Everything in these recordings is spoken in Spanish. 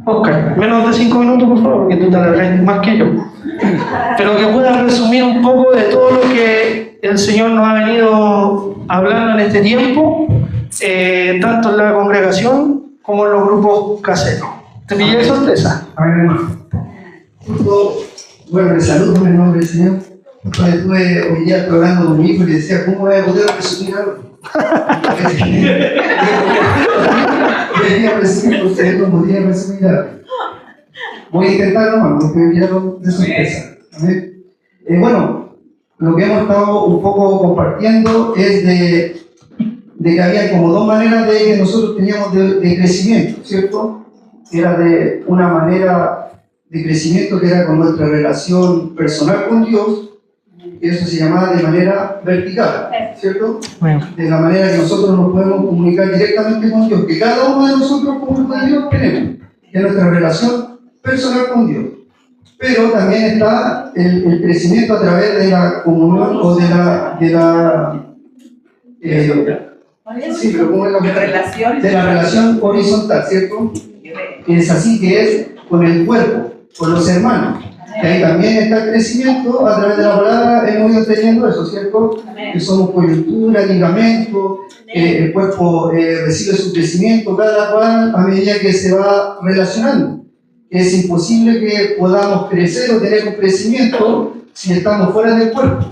Oscar, menos de 5 minutos, por favor, porque tú te alargas más que yo. Pero que puedas resumir un poco de todo lo que el Señor nos ha venido hablando en este tiempo, tanto en la congregación como en los grupos caseros. ¿Te pillé de sorpresa? Amén, hermano. Bueno, le saludo en el nombre del Señor. Estuve hoy día hablando con mi hijo y le decía, ¿cómo voy a poder resumir algo? Quería resumir, ustedes no podían resumir algo. Voy a intentar nomás, porque me pillaron de sorpresa. Bueno, lo que hemos estado un poco compartiendo es de que había como dos maneras de que nosotros teníamos de crecimiento, ¿cierto? Era de una manera de crecimiento que era con nuestra relación personal con Dios, y eso se llamaba de manera vertical, ¿cierto? De la manera que nosotros nos podemos comunicar directamente con Dios, que cada uno de nosotros como con Dios tenemos, que es nuestra relación personal con Dios. Pero también está el crecimiento a través de la comunión o de la sí, pero ¿cómo es la relación? De la relación horizontal, ¿cierto? Es así que es con el cuerpo, con los hermanos. Y ahí también está el crecimiento, a través de la palabra hemos ido teniendo eso, ¿cierto? Que somos coyuntura, ligamento, el cuerpo recibe su crecimiento, cada cual a medida que se va relacionando. Es imposible que podamos crecer o tener un crecimiento si estamos fuera del cuerpo.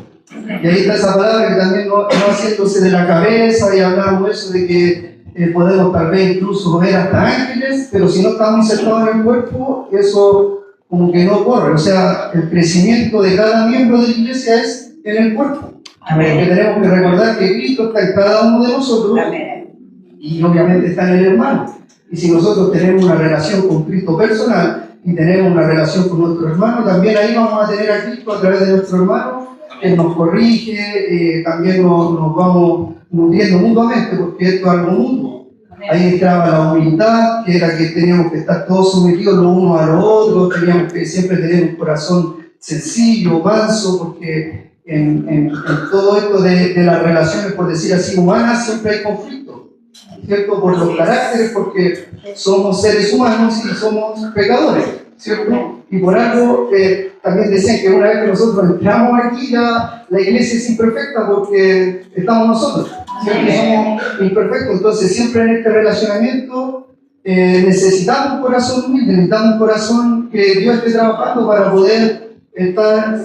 Y ahí está esa palabra que también no haciéndose de la cabeza, y hablamos eso de que podemos tal vez incluso ver hasta ángeles, pero si no estamos insertados en el cuerpo, eso como que no ocurre. O sea, el crecimiento de cada miembro de la iglesia es en el cuerpo. Porque tenemos que recordar que Cristo está en cada uno de nosotros. Y obviamente está en el hermano. Y si nosotros tenemos una relación con Cristo personal y tenemos una relación con nuestro hermano, también ahí vamos a tener a Cristo a través de nuestro hermano. Él nos corrige, también nos vamos nutriendo mutuamente, porque esto es algo mutuo. Ahí entraba la humildad, que era que teníamos que estar todos sometidos los unos a los otros, teníamos que siempre tener un corazón sencillo, manso, porque en todo esto de las relaciones, por decir así, humanas, siempre hay conflicto, ¿cierto? Por los caracteres, porque somos seres humanos y somos pecadores, ¿cierto? Y por algo también decían que una vez que nosotros entramos aquí, ya la iglesia es imperfecta porque estamos nosotros, ¿cierto? Somos imperfectos. Entonces, siempre en este relacionamiento necesitamos un corazón humilde, necesitamos un corazón que Dios esté trabajando para poder estar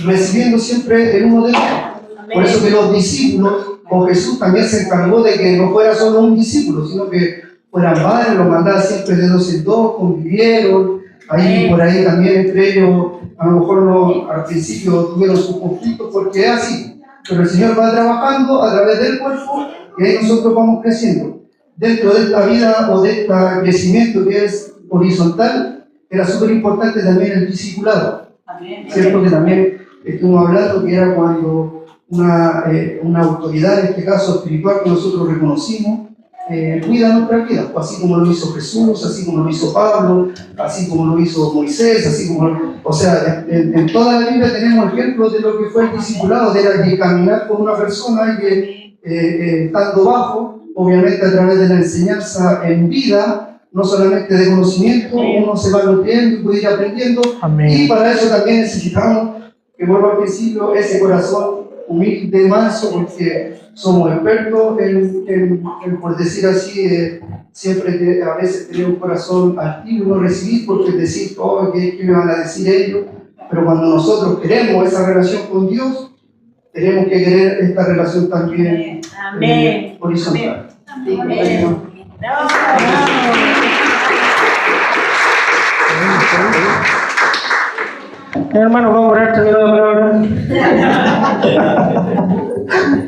recibiendo siempre el uno del otro. Por eso que los discípulos, o Jesús también se encargó de que no fuera solo un discípulo, sino que fueran varios, los mandaba siempre de 2 en 2, convivieron. Ahí por ahí también entre ellos, a lo mejor no, al principio tuvieron sus conflictos porque es así, pero el Señor va trabajando a través del cuerpo y ahí nosotros vamos creciendo. Dentro de esta vida o de este crecimiento que es horizontal, era súper importante también el discipulado. Cierto que también estuvimos hablando que era cuando una autoridad, en este caso espiritual, que nosotros reconocimos, cuida nuestra vida, así como lo hizo Jesús, así como lo hizo Pablo, así como lo hizo Moisés, así como, o sea, en toda la Biblia tenemos ejemplos de lo que fue el discipulado, de caminar con una persona y que estando bajo, obviamente a través de la enseñanza en vida, no solamente de conocimiento, uno se va nutriendo y puede ir aprendiendo. Amén. Y para eso también necesitamos, que vuelvo al principio, ese corazón humilde, manso, porque somos expertos en por decir así, siempre a veces tener un corazón altivo y no recibir, porque decir, oh, ¿qué me van a decir ellos? Pero cuando nosotros queremos esa relación con Dios, tenemos que querer esta relación también horizontal. Amén. Amén. Hermano, vamos a orar, terminó la palabra.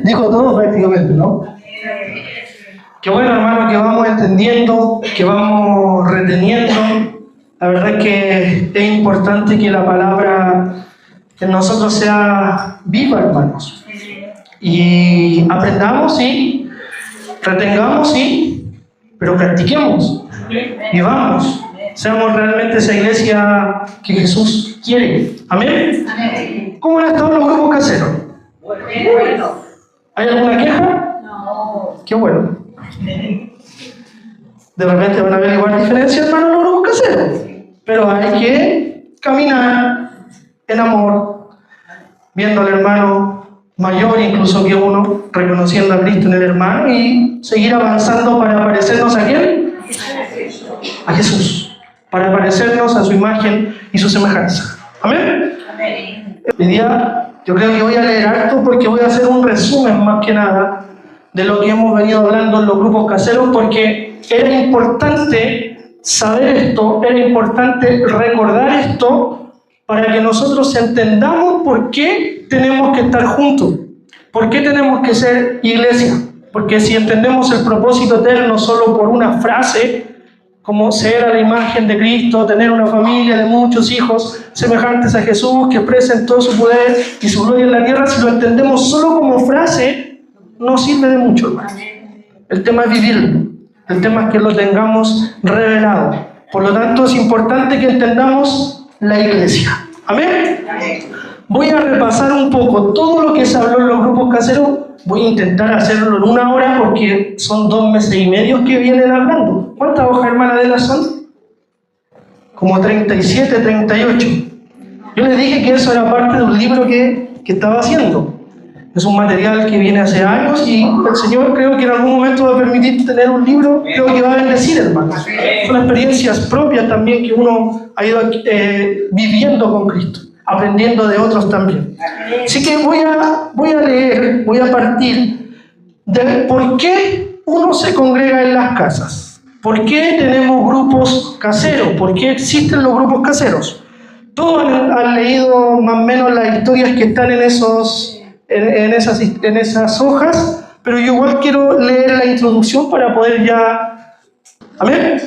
Dijo todo prácticamente, ¿no? Qué bueno, hermano, que vamos entendiendo, que vamos reteniendo. La verdad es que es importante que la palabra en nosotros sea viva, hermanos. Y aprendamos, sí, retengamos, sí, pero practiquemos, vivamos. Seamos realmente esa iglesia que Jesús quiere. ¿Amén? Amén. ¿Cómo han estado los grupos caseros? Bueno. ¿Hay alguna queja? No. Qué bueno. De repente van a haber igual diferencias, hermano, en los grupos caseros. Pero hay que caminar en amor, viendo al hermano mayor incluso que uno, reconociendo a Cristo en el hermano y seguir avanzando para parecernos ¿a quién? A Jesús. Para parecernos a su imagen y su semejanza. ¿Amén? Hoy día yo creo que voy a leer harto porque voy a hacer un resumen más que nada de lo que hemos venido hablando en los grupos caseros, porque era importante saber esto, era importante recordar esto para que nosotros entendamos por qué tenemos que estar juntos, por qué tenemos que ser iglesia. Porque si entendemos el propósito eterno solo por una frase, como ser a la imagen de Cristo, tener una familia de muchos hijos semejantes a Jesús, que expresen todo su poder y su gloria en la tierra, si lo entendemos solo como frase, no sirve de mucho, hermano. El tema es vivirlo, el tema es que lo tengamos revelado. Por lo tanto, es importante que entendamos la iglesia. ¿Amén? Voy a repasar un poco todo lo que se habló en los grupos caseros. Voy a intentar hacerlo en 1 hora porque son 2 meses y medio que vienen hablando. ¿Cuántas hojas, hermana de la son? Como 37, 38. Yo les dije que eso era parte de un libro que estaba haciendo. Es un material que viene hace años y el Señor creo que en algún momento va a permitir tener un libro, creo que va a bendecir, hermanos. Son experiencias propias también que uno ha ido viviendo con Cristo, aprendiendo de otros también. Así que voy a leer, voy a partir de por qué uno se congrega en las casas. ¿Por qué tenemos grupos caseros? ¿Por qué existen los grupos caseros? Todos han leído más o menos las historias que están en esas hojas, pero yo igual quiero leer la introducción para poder ya... ¿Amén?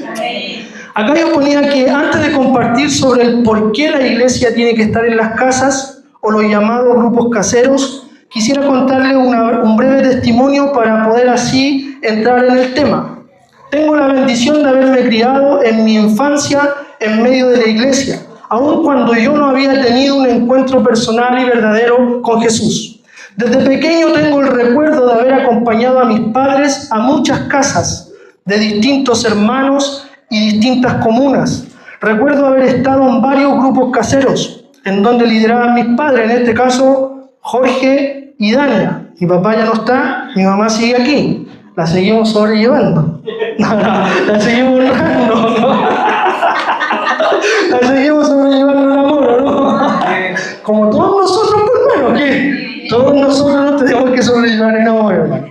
Acá yo ponía que antes de compartir sobre el por qué la iglesia tiene que estar en las casas o los llamados grupos caseros, quisiera contarle un breve testimonio para poder así entrar en el tema. Tengo la bendición de haberme criado en mi infancia en medio de la iglesia, aun cuando yo no había tenido un encuentro personal y verdadero con Jesús. Desde pequeño tengo el recuerdo de haber acompañado a mis padres a muchas casas de distintos hermanos y distintas comunas. Recuerdo haber estado en varios grupos caseros, en donde lideraban mis padres, en este caso Jorge y Dania. Mi papá ya no está, mi mamá sigue aquí. La seguimos sobrellevando. La seguimos honrando, ¿no? La seguimos sobrellevando el amor, ¿no? Como todos nosotros, pues, hermano, ¿qué? Todos nosotros nos tenemos que sobrellevar en amor, hermano.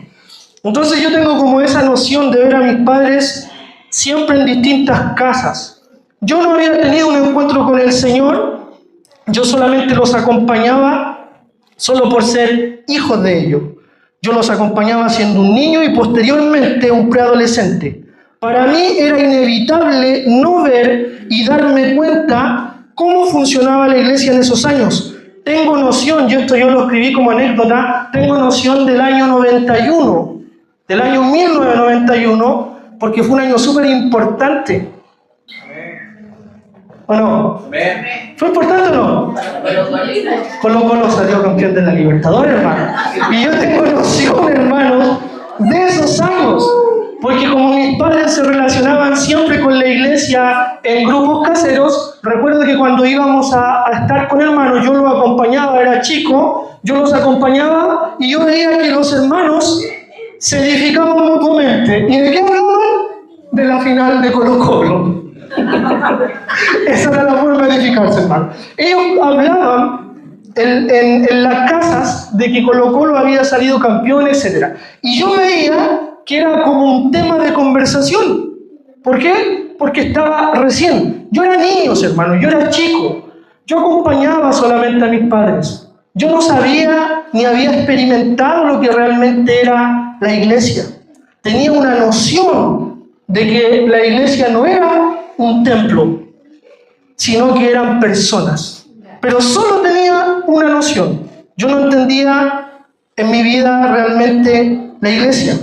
Entonces yo tengo como esa noción de ver a mis padres siempre en distintas casas. Yo no había tenido un encuentro con el Señor, yo solamente los acompañaba solo por ser hijos de ellos. Yo los acompañaba siendo un niño y posteriormente un preadolescente. Para mí era inevitable no ver y darme cuenta cómo funcionaba la iglesia en esos años. Tengo noción, yo lo escribí como anécdota, tengo noción del año 91, del año 1991, porque fue un año súper importante. ¿O no? ¿Fue importante o no? Colo-Colo salió campeón de la Libertadores, hermano. Y yo tengo noción, hermanos, de esos años. Porque como mis padres se relacionaban siempre con la iglesia en grupos caseros, recuerdo que cuando íbamos a estar con hermanos, yo los acompañaba, era chico, yo los acompañaba y yo veía que los hermanos se edificaban mutuamente. ¿Y de qué hablaban? De la final de Colo-Colo. Esa era la forma de edificarse, hermano. Ellos hablaban en las casas de que Colo-Colo había salido campeón, etc. Y yo veía que era como un tema de conversación. ¿Por qué? Porque estaba recién. Yo era niño, hermano, yo era chico. Yo acompañaba solamente a mis padres. Yo no sabía ni había experimentado lo que realmente era la iglesia. Tenía una noción de que la iglesia no era un templo, sino que eran personas. Pero solo tenía una noción. Yo no entendía en mi vida realmente la iglesia.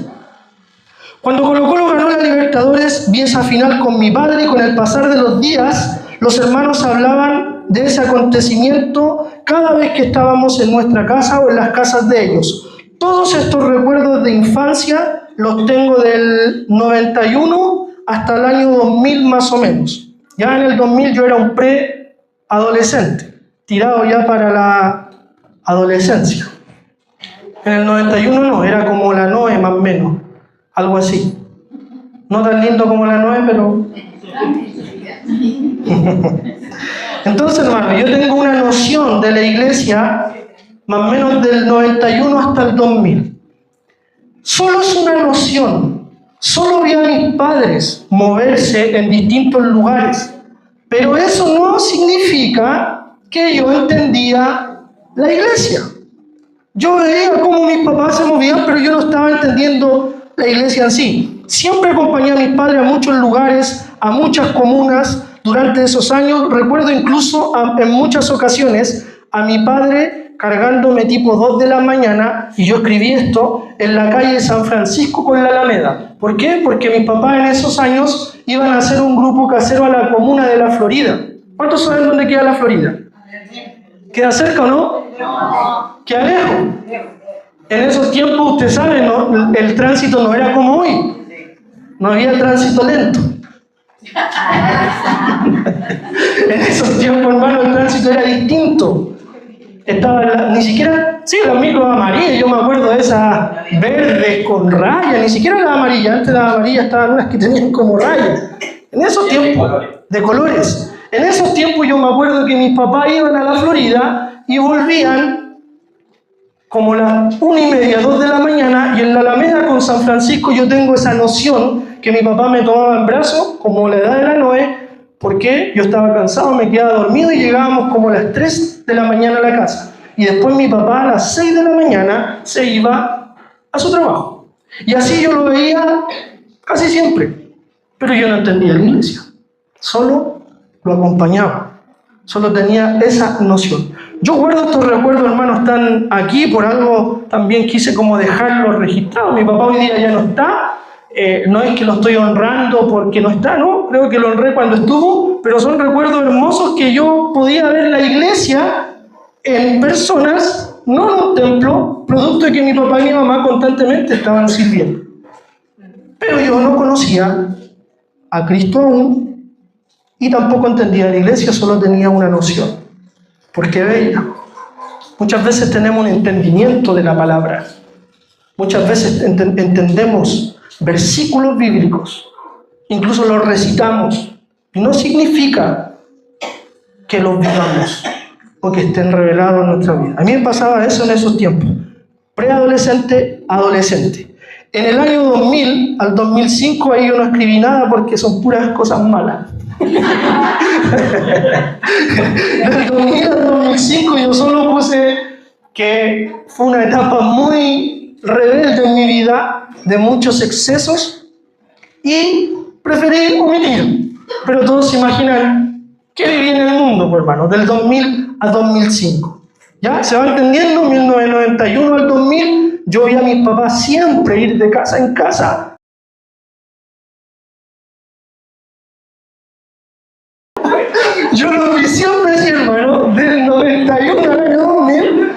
Cuando Colo-Colo ganó la Libertadores, vi esa final con mi padre y con el pasar de los días, los hermanos hablaban de ese acontecimiento cada vez que estábamos en nuestra casa o en las casas de ellos. Todos estos recuerdos de infancia los tengo del 91 hasta el año 2000 más o menos. Ya en el 2000 yo era un preadolescente, tirado ya para la adolescencia. En el 91 no, era como la Noé más o menos, algo así. No tan lindo como la Noé, pero... Entonces, hermano, yo tengo una noción de la iglesia más o menos del 91 hasta el 2000. Solo es una noción. Solo vi a mis padres moverse en distintos lugares. Pero eso no significa que yo entendía la iglesia. Yo veía cómo mis papás se movían, pero yo no estaba entendiendo la iglesia en sí. Siempre acompañé a mis padres a muchos lugares, a muchas comunas durante esos años. Recuerdo incluso en muchas ocasiones a mi padre cargándome tipo 2 de la mañana, y yo escribí esto, en la calle San Francisco con la Alameda. ¿Por qué? Porque mis papás en esos años iban a hacer un grupo casero a la comuna de La Florida. ¿Cuántos saben dónde queda La Florida? ¿Queda cerca o no? ¿Queda lejos? En esos tiempos, usted sabe, ¿no? El tránsito no era como hoy. No había tránsito lento. En esos tiempos, hermano, el tránsito era distinto. Estaba ni siquiera, sí, las micros amarillas, yo me acuerdo de esas verdes con rayas, ni siquiera las amarillas, antes de las amarillas estaban unas que tenían como rayas. En esos tiempos, de colores. En esos tiempos yo me acuerdo que mis papás iban a La Florida y volvían como las 1:30, 2 de la mañana, y en la Alameda con San Francisco yo tengo esa noción que mi papá me tomaba en brazos, como la edad de la Noé, porque yo estaba cansado, me quedaba dormido y llegábamos como a las 3 de la mañana a la casa. Y después mi papá a las 6 de la mañana se iba a su trabajo. Y así yo lo veía casi siempre. Pero yo no entendía la iglesia. Solo lo acompañaba. Solo tenía esa noción. Yo guardo estos recuerdos, hermanos, están aquí, por algo también quise como dejarlos registrados. Mi papá hoy día ya no está. No es que lo estoy honrando porque no está, no, creo que lo honré cuando estuvo, pero son recuerdos hermosos que yo podía ver la iglesia en personas, no en un templo, producto de que mi papá y mi mamá constantemente estaban sirviendo. Pero yo no conocía a Cristo aún y tampoco entendía la iglesia, solo tenía una noción, porque veía. Muchas veces tenemos un entendimiento de la palabra, muchas veces entendemos versículos bíblicos, incluso los recitamos, y no significa que los vivamos o que estén revelados en nuestra vida. A mí me pasaba eso en esos tiempos, preadolescente, adolescente. En el año 2000 al 2005 ahí yo no escribí nada porque son puras cosas malas. Del 2000 al 2005 yo solo puse que fue una etapa muy rebelde en mi vida, de muchos excesos, y preferí omitir. Pero todos se imaginan que viví en el mundo, pues, hermano, del 2000 al 2005. ¿Ya? ¿Se va entendiendo? 1991 al 2000, yo vi a mis papás siempre ir de casa en casa. Yo lo vi siempre, sí, hermano, del 91 al 2000.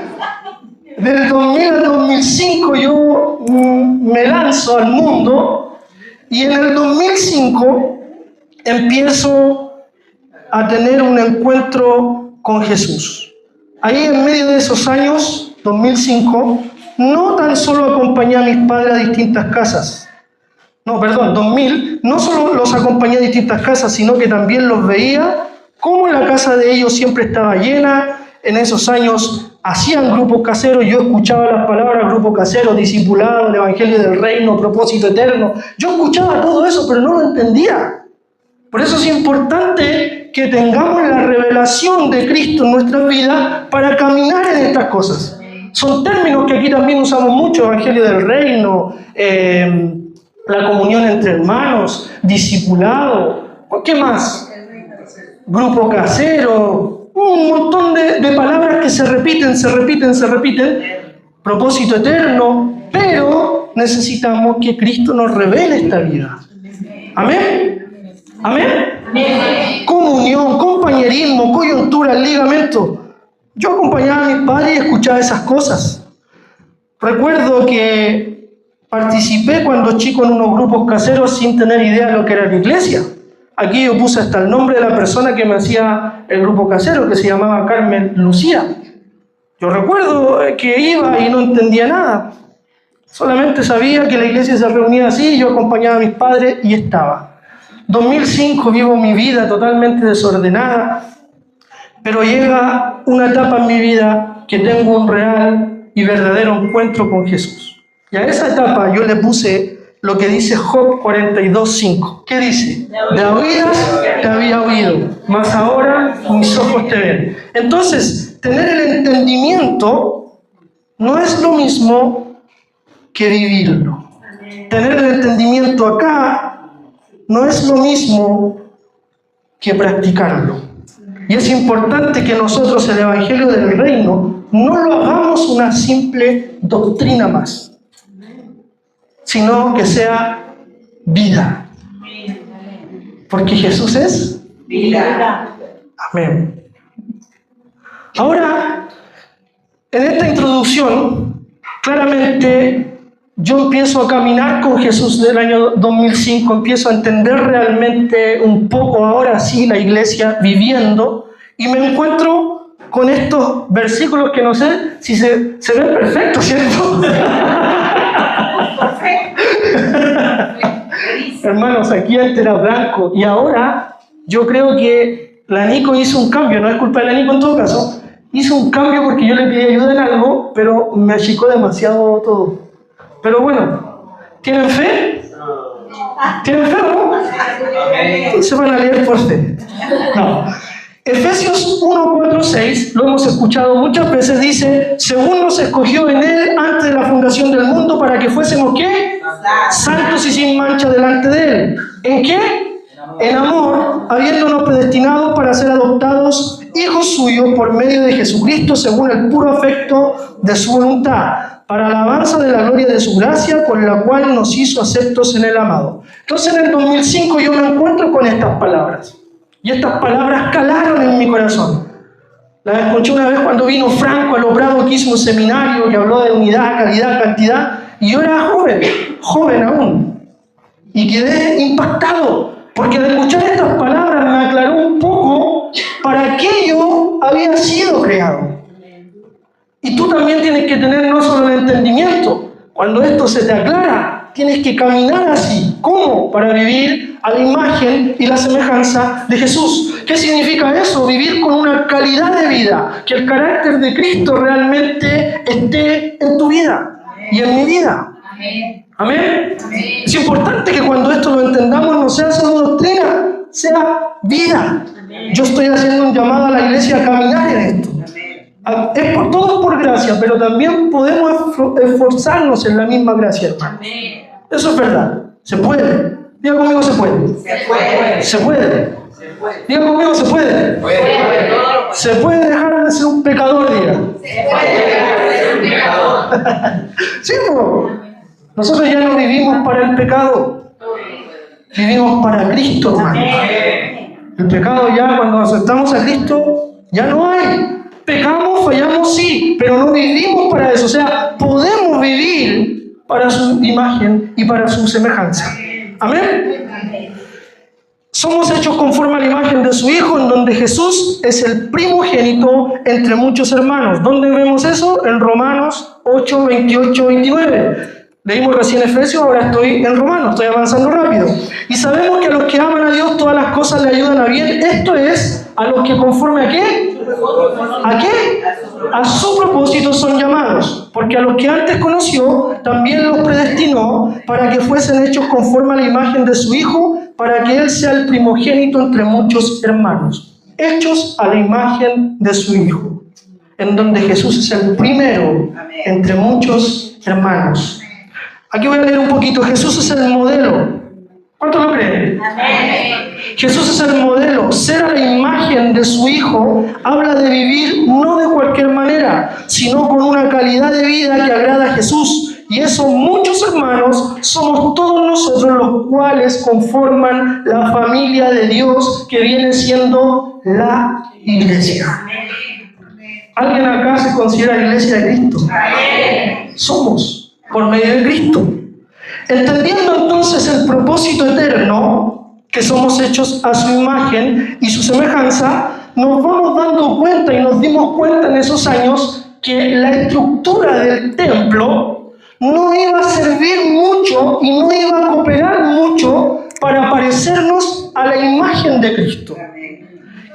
Del 2000 al 2005 yo me lanzo al mundo, y en el 2005 empiezo a tener un encuentro con Jesús. Ahí en medio de esos años, 2005, no tan solo acompañé a mis padres a distintas casas. 2000, no solo los acompañé a distintas casas, sino que también los veía cómo la casa de ellos siempre estaba llena. En esos años hacían grupos caseros, yo escuchaba las palabras grupo casero, discipulado, el evangelio del reino, propósito eterno. Yo escuchaba todo eso, pero no lo entendía. Por eso es importante que tengamos la revelación de Cristo en nuestra vida para caminar en estas cosas. Son términos que aquí también usamos mucho: evangelio del reino, la comunión entre hermanos, discipulado, ¿qué más? Grupo casero. Un montón de palabras que se repiten, propósito eterno, pero necesitamos que Cristo nos revele esta vida. ¿Amén? ¿Amén? Comunión, compañerismo, coyuntura, ligamento. Yo acompañaba a mis padres y escuchaba esas cosas. Recuerdo que participé cuando chico en unos grupos caseros sin tener idea de lo que era la iglesia. Aquí yo puse hasta el nombre de la persona que me hacía el grupo casero, que se llamaba Carmen Lucía. Yo recuerdo que iba y no entendía nada. Solamente sabía que la iglesia se reunía así, yo acompañaba a mis padres y estaba. 2005 vivo mi vida totalmente desordenada, pero llega una etapa en mi vida que tengo un real y verdadero encuentro con Jesús. Y a esa etapa yo le puse lo que dice Job 42:5. ¿Qué dice? De oídas te había oído, mas ahora mis ojos te ven. Entonces, tener el entendimiento no es lo mismo que vivirlo. Tener el entendimiento acá no es lo mismo que practicarlo. Y es importante que nosotros el Evangelio del Reino no lo hagamos una simple doctrina más, sino que sea vida. Porque Jesús es vida. Amén. Ahora, en esta introducción, claramente yo empiezo a caminar con Jesús del año 2005, empiezo a entender realmente un poco ahora sí la iglesia viviendo, y me encuentro con estos versículos que no sé si se ven perfectos, ¿cierto? Hermanos, aquí antes era blanco y ahora yo creo que la Nico hizo un cambio, no es culpa de la Nico en todo caso, hizo un cambio porque yo le pedí ayuda en algo, pero me achicó demasiado todo. Pero bueno, ¿tienen fe? ¿Tienen fe, no? Se van a leer por fe. No. Efesios 1:4-6, lo hemos escuchado muchas veces, dice: según nos escogió en Él antes de la fundación del mundo para que fuésemos, ¿qué? Santos y sin mancha delante de Él. ¿En qué? En amor, habiéndonos predestinados para ser adoptados hijos suyos por medio de Jesucristo, según el puro afecto de su voluntad, para alabanza de la gloria de su gracia, con la cual nos hizo aceptos en el amado. Entonces en el 2005 yo me encuentro con estas palabras. Y estas palabras calaron en mi corazón. Las escuché una vez cuando vino Franco a Lobrado, que hizo un seminario que habló de unidad, calidad, cantidad. Y yo era joven aún. Y quedé impactado, porque al escuchar estas palabras me aclaró un poco para qué yo había sido creado. Y tú también tienes que tener no solo el entendimiento. Cuando esto se te aclara, tienes que caminar así. ¿Cómo? Para vivir a la imagen y la semejanza de Jesús. ¿Qué significa eso? Vivir con una calidad de vida, que el carácter de Cristo realmente esté en tu vida y en mi vida. Amén. Es importante que cuando esto lo entendamos no sea solo doctrina, sea vida. Yo estoy haciendo un llamado a la iglesia a caminar en esto. Es por todo por gracia, pero también podemos esforzarnos en la misma gracia, hermano. Eso es verdad. Se puede. Diga conmigo, se puede. Se puede. Se puede. Diga conmigo, se puede. Se puede dejar de ser un pecador, diga. Se puede dejar de ser un pecador. Sí, pues. Nosotros ya no vivimos para el pecado. Vivimos para Cristo, hermano. El pecado ya, cuando aceptamos a Cristo, ya no hay. Pecamos, fallamos, sí, pero no vivimos para eso. O sea, podemos vivir para su imagen y para su semejanza. Amén. Somos hechos conforme a la imagen de su Hijo, en donde Jesús es el primogénito entre muchos hermanos. ¿Dónde vemos eso? En Romanos 8, 28, 29. Leímos recién Efesios, ahora estoy en Romanos, estoy avanzando rápido. Y sabemos que a los que aman a Dios todas las cosas le ayudan a bien. Esto es, a los que conforme a qué? ¿A qué? A su propósito son llamados. Porque a los que antes conoció, también los predestinó para que fuesen hechos conforme a la imagen de su Hijo, para que Él sea el primogénito entre muchos hermanos. Hechos a la imagen de su Hijo, en donde Jesús es el primero entre muchos hermanos. Aquí voy a leer un poquito. Jesús es el modelo. ¿Cuántos lo creen? Amén. Jesús es el modelo. Ser a la imagen de su Hijo habla de vivir no de cualquier manera, sino con una calidad de vida que agrada a Jesús. Y eso, muchos hermanos, somos todos nosotros los cuales conforman la familia de Dios que viene siendo la iglesia. ¿Alguien acá se considera iglesia de Cristo? Amén. Somos. Por medio de Cristo. Entendiendo entonces el propósito eterno, que somos hechos a su imagen y su semejanza, nos vamos dando cuenta y nos dimos cuenta en esos años que la estructura del templo no iba a servir mucho y no iba a cooperar mucho para parecernos a la imagen de Cristo.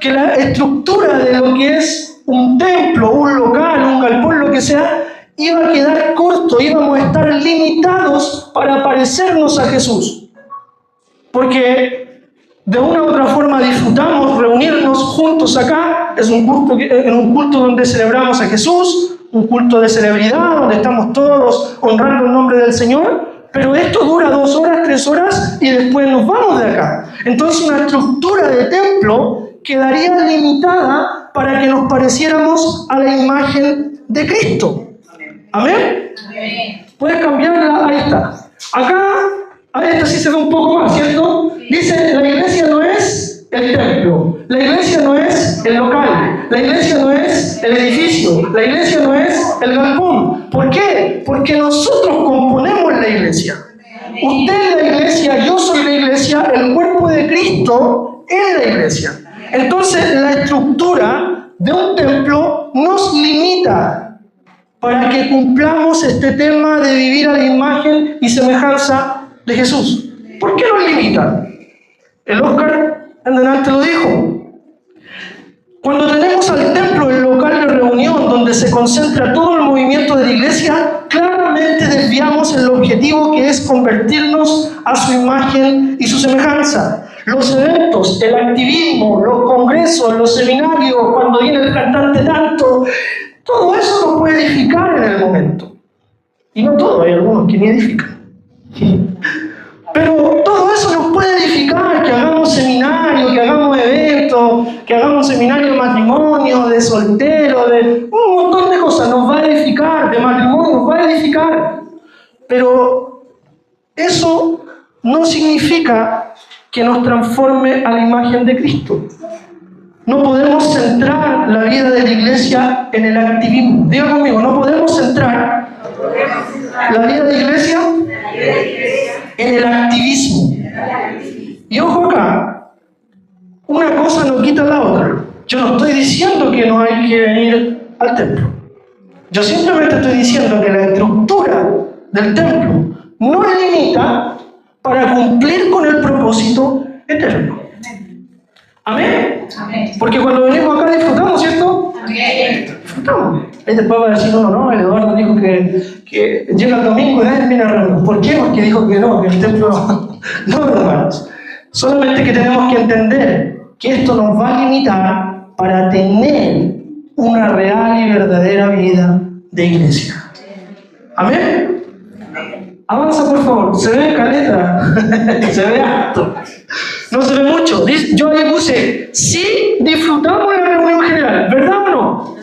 Que la estructura de lo que es un templo, un local, un galpón, lo que sea, iba a quedar corto, íbamos a estar limitados para parecernos a Jesús. Porque de una u otra forma disfrutamos reunirnos juntos acá, es un culto donde celebramos a Jesús, un culto de celebridad, donde estamos todos honrando el nombre del Señor, pero esto dura 2 horas, 3 horas y después nos vamos de acá. Entonces una estructura de templo quedaría limitada para que nos pareciéramos a la imagen de Cristo. ¿Amén? Puedes cambiarla, ahí está. Acá, a esta sí se ve un poco más, ¿cierto? Dice, la iglesia no es el templo, la iglesia no es el local, la iglesia no es el edificio, la iglesia no es el galpón. ¿Por qué? Porque nosotros componemos la iglesia. Usted es la iglesia, yo soy la iglesia, el cuerpo de Cristo es la iglesia. Entonces, la estructura de un templo nos limita para que cumplamos este tema de vivir a la imagen y semejanza de Jesús. ¿Por qué nos limita? El Oscar en delante lo dijo. Cuando tenemos al templo, el local de reunión donde se concentra todo el movimiento de la iglesia, claramente desviamos el objetivo que es convertirnos a su imagen y su semejanza. Los eventos, el activismo, los congresos, los seminarios, cuando viene el cantante tanto, todo eso nos puede edificar en el momento. Y no todo, hay algunos que ni edifican. Pero todo eso nos puede edificar, que hagamos seminarios, que hagamos eventos, que hagamos seminarios de matrimonio, de soltero, de un montón de cosas, nos va a edificar, de matrimonio nos va a edificar. Pero eso no significa que nos transforme a la imagen de Cristo. No podemos centrar la vida de la iglesia en el activismo. Diga conmigo, no podemos centrar la vida de la iglesia en el activismo. Y ojo acá, una cosa no quita la otra. Yo no estoy diciendo que no hay que venir al templo. Yo simplemente estoy diciendo que la estructura del templo no limita para cumplir con el propósito eterno. ¿Amén? Amén. Porque cuando venimos acá disfrutamos, ¿cierto? Amén. Disfrutamos. Ahí después va a decir uno, no, el Eduardo dijo que llega el domingo y nadie viene a reunirnos. ¿Por qué? Porque dijo que no, que el templo no, hermanos. Solamente que tenemos que entender que esto nos va a limitar para tener una real y verdadera vida de iglesia. ¿Amén? Avanza, por favor. Se ve caleta. Se ve alto. No se ve mucho. Yo ahí puse, sí disfrutamos de la reunión general, ¿verdad o no?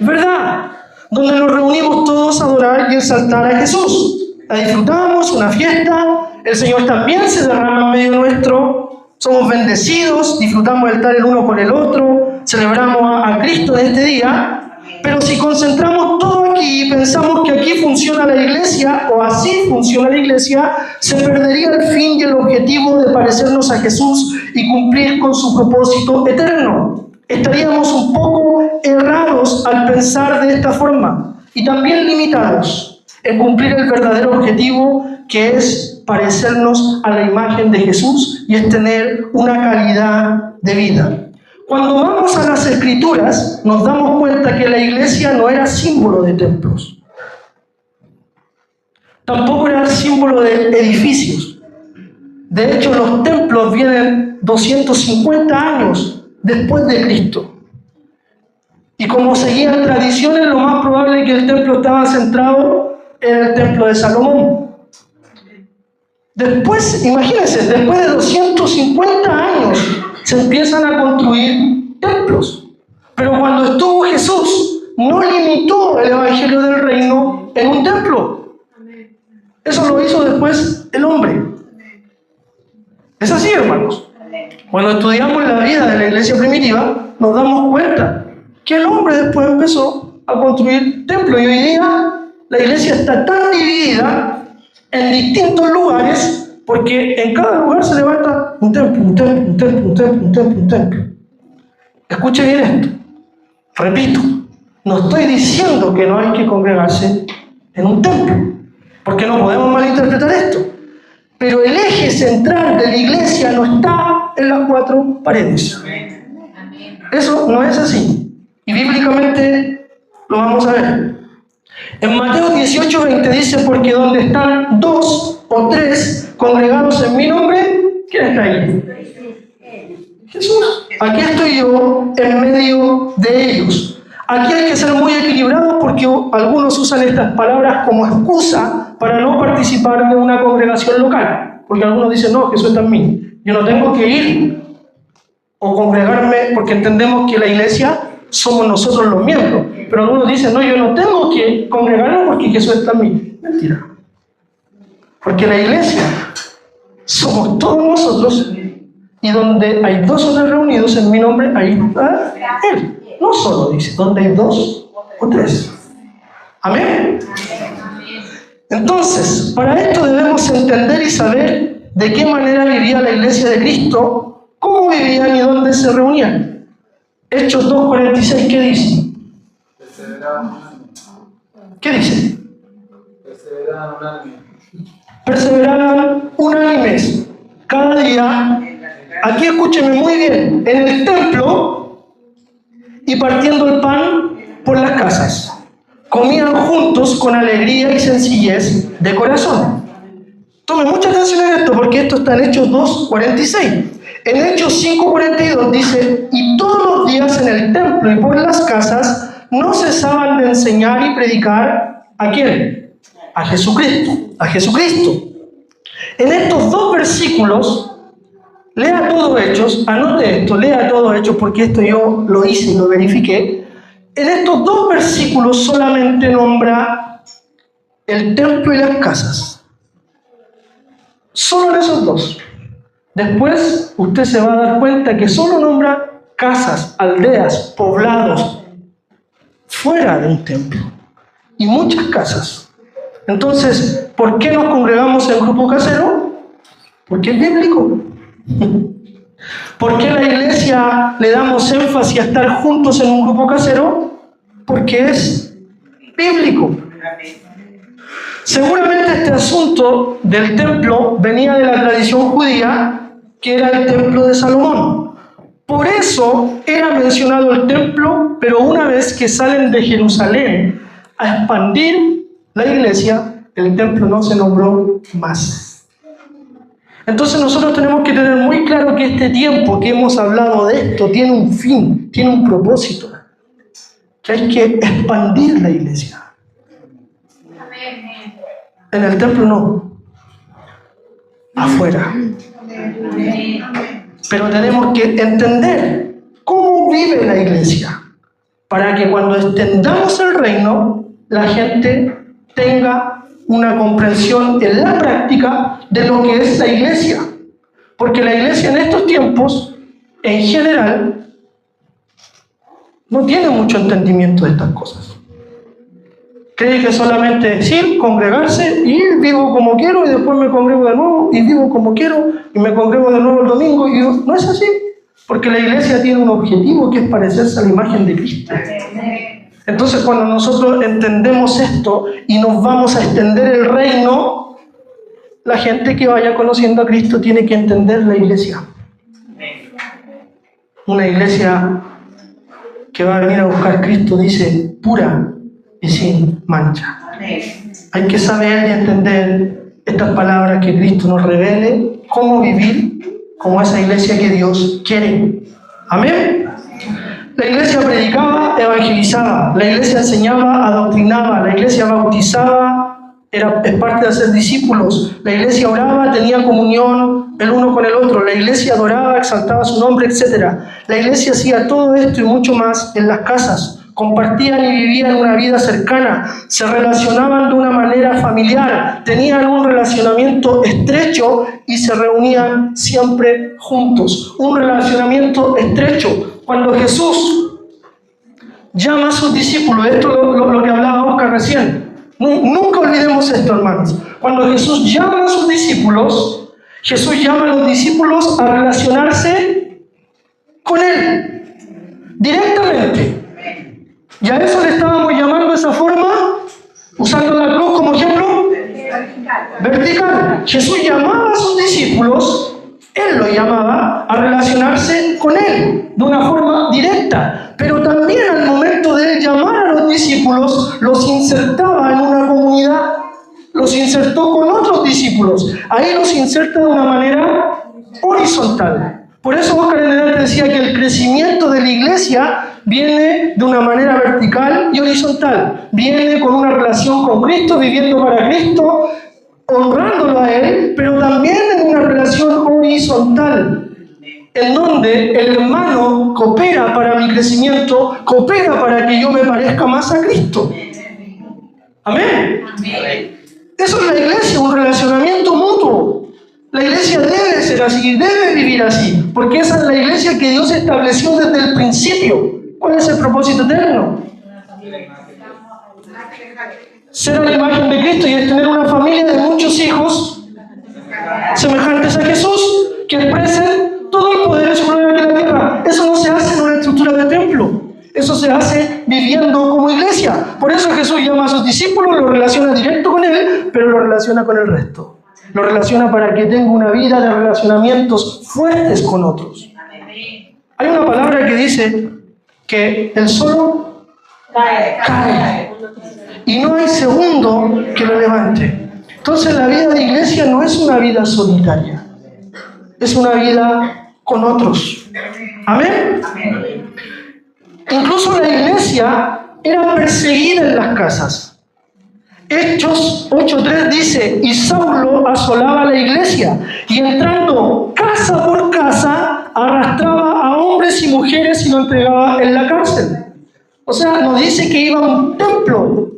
¿Verdad? Donde nos reunimos todos a adorar y exaltar a Jesús. La disfrutamos, una fiesta, el Señor también se derrama en medio nuestro, somos bendecidos, disfrutamos de estar el uno con el otro, celebramos a Cristo en este día. Pero si concentramos todo aquí y pensamos que aquí funciona la iglesia o así funciona la iglesia, se perdería el fin y el objetivo de parecernos a Jesús y cumplir con su propósito eterno. Estaríamos un poco errados al pensar de esta forma y también limitados en cumplir el verdadero objetivo, que es parecernos a la imagen de Jesús y es tener una calidad de vida. Cuando vamos a las Escrituras, nos damos cuenta que la iglesia no era símbolo de templos. Tampoco era símbolo de edificios. De hecho, los templos vienen 250 años después de Cristo. Y como seguían tradiciones, lo más probable es que el templo estaba centrado en el templo de Salomón. Después, imagínense, después de 250 años, se empiezan a construir templos. Pero cuando estuvo Jesús, no limitó el evangelio del reino en un templo. Eso lo hizo después el hombre. Es así, hermanos. Cuando estudiamos la vida de la iglesia primitiva, nos damos cuenta que el hombre después empezó a construir templos. Y hoy día la iglesia está tan dividida en distintos lugares, porque en cada lugar se levanta un templo, un templo, un templo, un templo, un templo, un templo. Escuche bien esto. Repito, no estoy diciendo que no hay que congregarse en un templo, porque no podemos malinterpretar esto. Pero el eje central de la iglesia no está en las cuatro paredes. Eso no es así. Y bíblicamente lo vamos a ver. En Mateo 18:20 dice, porque donde están 2 o 3 congregados en mi nombre, ¿quién está ahí? Jesús. Aquí estoy yo en medio de ellos. Aquí hay que ser muy equilibrados porque algunos usan estas palabras como excusa para no participar de una congregación local. Porque algunos dicen, no, Jesús está en mí. Yo no tengo que ir o congregarme porque entendemos que la iglesia somos nosotros los miembros. Pero algunos dicen, no, yo no tengo que congregarme porque Jesús está en mí. Mentira. Porque la iglesia somos todos nosotros y donde hay 2 o 3 reunidos en mi nombre, ahí está Él. No solo dice, donde hay 2 o 3. Amén. Entonces, para esto debemos entender y saber de qué manera vivía la iglesia de Cristo, cómo vivían y dónde se reunían. Hechos 2:46, ¿qué dice? ¿Qué dice? Perseveraban unánimes cada día. Aquí escúcheme muy bien, en el templo y partiendo el pan por las casas. Comían juntos con alegría y sencillez de corazón. Tome mucha atención en esto porque esto está en Hechos 2:46. En Hechos 5:42 dice, y todos los días en el templo y por las casas no cesaban de enseñar y predicar, ¿a quién? A Jesucristo. A Jesucristo. En estos 2 versículos, lea todo Hechos, anote esto, lea todo Hechos porque esto yo lo hice y lo verifiqué. En estos 2 versículos solamente nombra el templo y las casas. Solo en esos 2. Después usted se va a dar cuenta que solo nombra casas, aldeas, poblados, fuera de un templo. Y muchas casas. Entonces, ¿por qué nos congregamos en grupo casero? Porque es bíblico. ¿Por qué la iglesia le damos énfasis a estar juntos en un grupo casero? Porque es bíblico. Seguramente este asunto del templo venía de la tradición judía, que era el templo de Salomón. Por eso era mencionado el templo, pero una vez que salen de Jerusalén a expandir la iglesia, el templo no se nombró más. Entonces nosotros tenemos que tener muy claro que este tiempo que hemos hablado de esto tiene un fin, tiene un propósito, que hay que expandir la iglesia. En el templo no, afuera. Pero tenemos que entender cómo vive la iglesia, para que cuando extendamos el reino, la gente tenga una comprensión en la práctica de lo que es la iglesia. Porque la iglesia en estos tiempos, en general, no tiene mucho entendimiento de estas cosas. Cree que solamente decir, congregarse, y vivo como quiero, y después me congrego de nuevo, y vivo como quiero, y me congrego de nuevo el domingo, y no es así. Porque la iglesia tiene un objetivo que es parecerse a la imagen de Cristo. Entonces, cuando nosotros entendemos esto y nos vamos a extender el reino, la gente que vaya conociendo a Cristo tiene que entender la iglesia. Una iglesia que va a venir a buscar a Cristo, dice, pura y sin mancha. Hay que saber y entender estas palabras que Cristo nos revele, cómo vivir como esa iglesia que Dios quiere. Amén. La iglesia predicaba, evangelizaba, la iglesia enseñaba, adoctrinaba, la iglesia bautizaba, es parte de hacer discípulos, la iglesia oraba, tenía comunión el uno con el otro, la iglesia adoraba, exaltaba su nombre, etc. La iglesia hacía todo esto y mucho más en las casas. Compartían y vivían una vida cercana, se relacionaban de una manera familiar, tenían un relacionamiento estrecho y se reunían siempre juntos. Un relacionamiento estrecho. Cuando Jesús llama a sus discípulos, esto es lo que hablaba Oscar recién, nunca olvidemos esto, hermanos. Cuando Jesús llama a sus discípulos, Jesús llama a los discípulos a relacionarse con Él directamente. Y a eso le estábamos llamando de esa forma, usando la cruz como ejemplo vertical. Jesús llamaba a sus discípulos, Él los llamaba a relacionarse con Él de una forma directa, pero también al momento de llamar a los discípulos, los insertaba en una comunidad, los insertó con otros discípulos. Ahí los inserta de una manera horizontal. Por eso Oscar Enedante decía que el crecimiento de la iglesia viene de una manera vertical y horizontal. Viene con una relación con Cristo, viviendo para Cristo, honrándolo a Él, pero también en una relación horizontal, en donde el hermano coopera para mi crecimiento, coopera para que yo me parezca más a Cristo. Amén. Eso es la iglesia, un relacionamiento mutuo. La iglesia debe ser así, debe vivir así, porque esa es la iglesia que Dios estableció desde el principio. ¿Cuál es el propósito eterno? Ser a la imagen de Cristo, y es tener una familia de muchos hijos semejantes a Jesús, que expresen todo el poder de su gloria aquí en la tierra. Eso no se hace en una estructura de templo, eso se hace viviendo como iglesia. Por eso Jesús llama a sus discípulos, lo relaciona directo con Él, pero lo relaciona con el resto. Lo relaciona para que tenga una vida de relacionamientos fuertes con otros. Hay una palabra que dice que el solo cae y no hay segundo que lo levante. Entonces la vida de iglesia no es una vida solitaria, es una vida con otros. ¿Amén? Incluso la iglesia era perseguida en las casas. Hechos 8:3 dice: y Saulo asolaba la iglesia, y entrando casa por casa, arrastraba a hombres y mujeres y los entregaba en la cárcel. O sea, no dice que iba a un templo,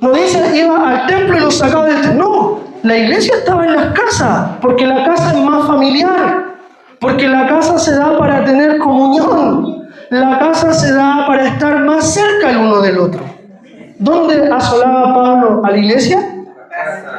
no dice que iba al templo y los sacaba del templo. No, la iglesia estaba en las casas, porque la casa es más familiar, porque la casa se da para tener comunión, la casa se da para estar más cerca el uno del otro. ¿Dónde asolaba Pablo a la iglesia?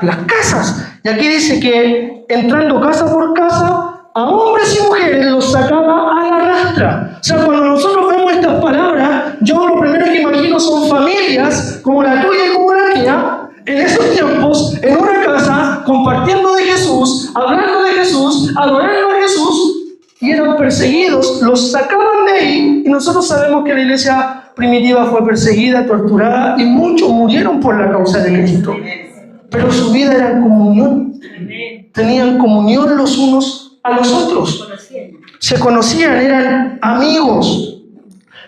Las casas. Y aquí dice que entrando casa por casa, a hombres y mujeres los sacaba a la rastra. O sea, cuando nosotros vemos estas palabras, yo lo primero que imagino son familias como la tuya y como la mía, en esos tiempos, en una casa, compartiendo de Jesús, hablando de Jesús, adorando a Jesús, y eran perseguidos, los sacaban de ahí, y nosotros sabemos que la iglesia primitiva fue perseguida, torturada, y muchos murieron por la causa de Cristo. Pero su vida era en comunión. Tenían comunión los unos a los otros. Se conocían, eran amigos.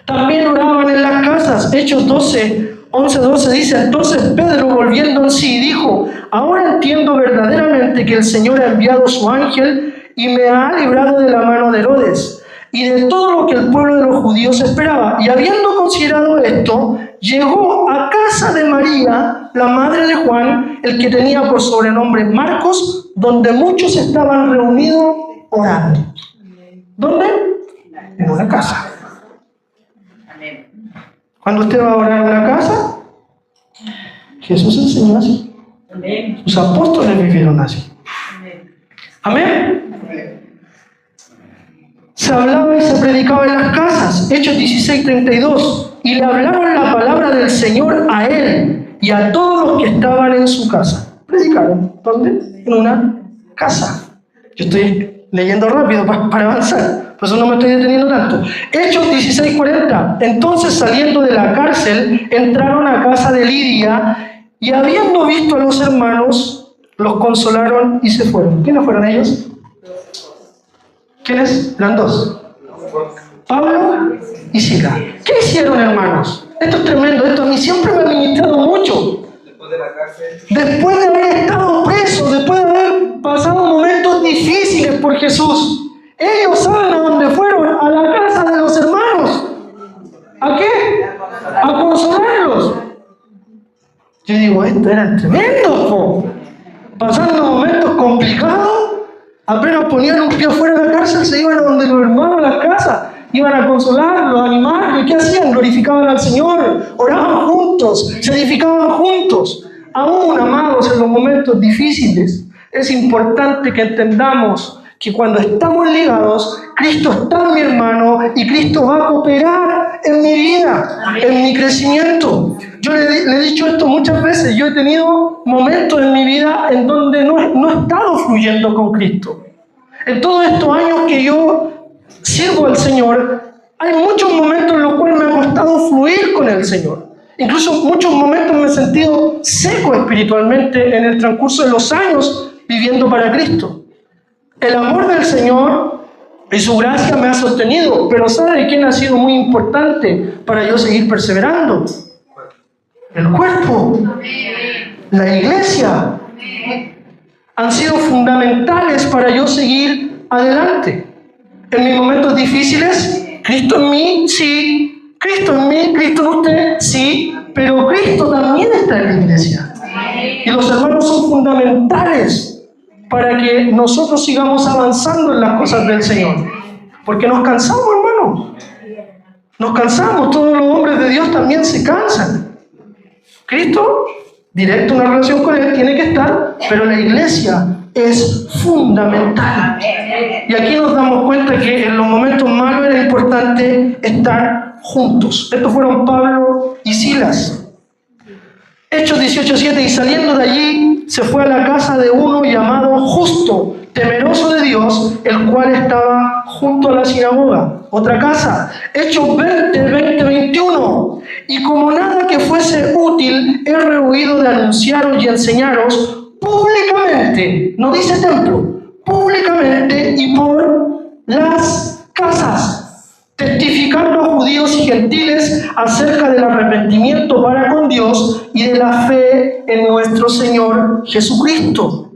También oraban en las casas. Hechos 11:12 dice: entonces Pedro, volviendo en sí, dijo: ahora entiendo verdaderamente que el Señor ha enviado su ángel y me ha librado de la mano de Herodes y de todo lo que el pueblo de los judíos esperaba. Y habiendo considerado esto, llegó a casa de María, la madre de Juan, el que tenía por sobrenombre Marcos, donde muchos estaban reunidos orando. ¿Dónde? En una casa. Cuando usted va a orar en una casa, Jesús enseñó así. Sus apóstoles vivieron así. Amén. Se hablaba y se predicaba en las casas. Hechos 16:32. Y le hablaron la palabra del Señor a él y a todos los que estaban en su casa. Predicaron. ¿Dónde? En una casa. Yo estoy leyendo rápido para avanzar, por eso no me estoy deteniendo tanto. Hechos 16:40. Entonces, saliendo de la cárcel, entraron a casa de Lidia y, habiendo visto a los hermanos, los consolaron y se fueron. ¿Quiénes fueron ellos? ¿Quiénes? Eran dos: Pablo y Silas. ¿Qué hicieron, hermanos? Esto es tremendo. Esto a mí siempre me ha ministrado mucho. Después de haber estado preso, después de haber pasado momentos difíciles por Jesús, ellos saben a dónde fueron: a la casa de los hermanos. ¿A qué? A consolarlos. Yo digo, esto era tremendo, po. Pasando momentos complicados, apenas ponían un pie fuera de la cárcel, se iban a donde los hermanos a la casa, iban a consolarlos, a animarlos. ¿Qué hacían? Glorificaban al Señor, oraban juntos, se edificaban juntos. aún, amados, en los momentos difíciles, es importante que entendamos que cuando estamos ligados, Cristo está en mi hermano y Cristo va a cooperar en mi vida, en mi crecimiento. Yo le he dicho esto muchas veces. Yo he tenido momentos en mi vida en donde no he estado fluyendo con Cristo. En todos estos años que yo sirvo al Señor, hay muchos momentos en los cuales me ha costado fluir con el Señor. Incluso muchos momentos me he sentido seco espiritualmente en el transcurso de los años viviendo para Cristo. El amor del Señor y su gracia me ha sostenido, pero ¿sabe quién ha sido muy importante para yo seguir perseverando? El cuerpo, la iglesia, han sido fundamentales para yo seguir adelante. En mis momentos difíciles, Cristo en mí, sí. Cristo en mí, Cristo en usted, sí. Pero Cristo también está en la iglesia. Y los hermanos son fundamentales para que nosotros sigamos avanzando en las cosas del Señor. Porque nos cansamos, hermanos. Nos cansamos. Todos los hombres de Dios también se cansan. Cristo, directo una relación con Él, tiene que estar, pero la iglesia es fundamental. Y aquí nos damos cuenta que en los momentos malos era importante estar juntos. Estos fueron Pablo y Silas. Hechos 18:7, y saliendo de allí se fue a la casa de uno llamado Justo, temeroso de Dios, el cual estaba junto a la sinagoga. Otra casa, Hechos 20:21, y como nada que fuese útil, he rehuido de anunciaros y enseñaros públicamente, no dice templo, públicamente y por las casas, testificando a judíos y gentiles acerca del arrepentimiento para con Dios y de la fe en nuestro Señor Jesucristo.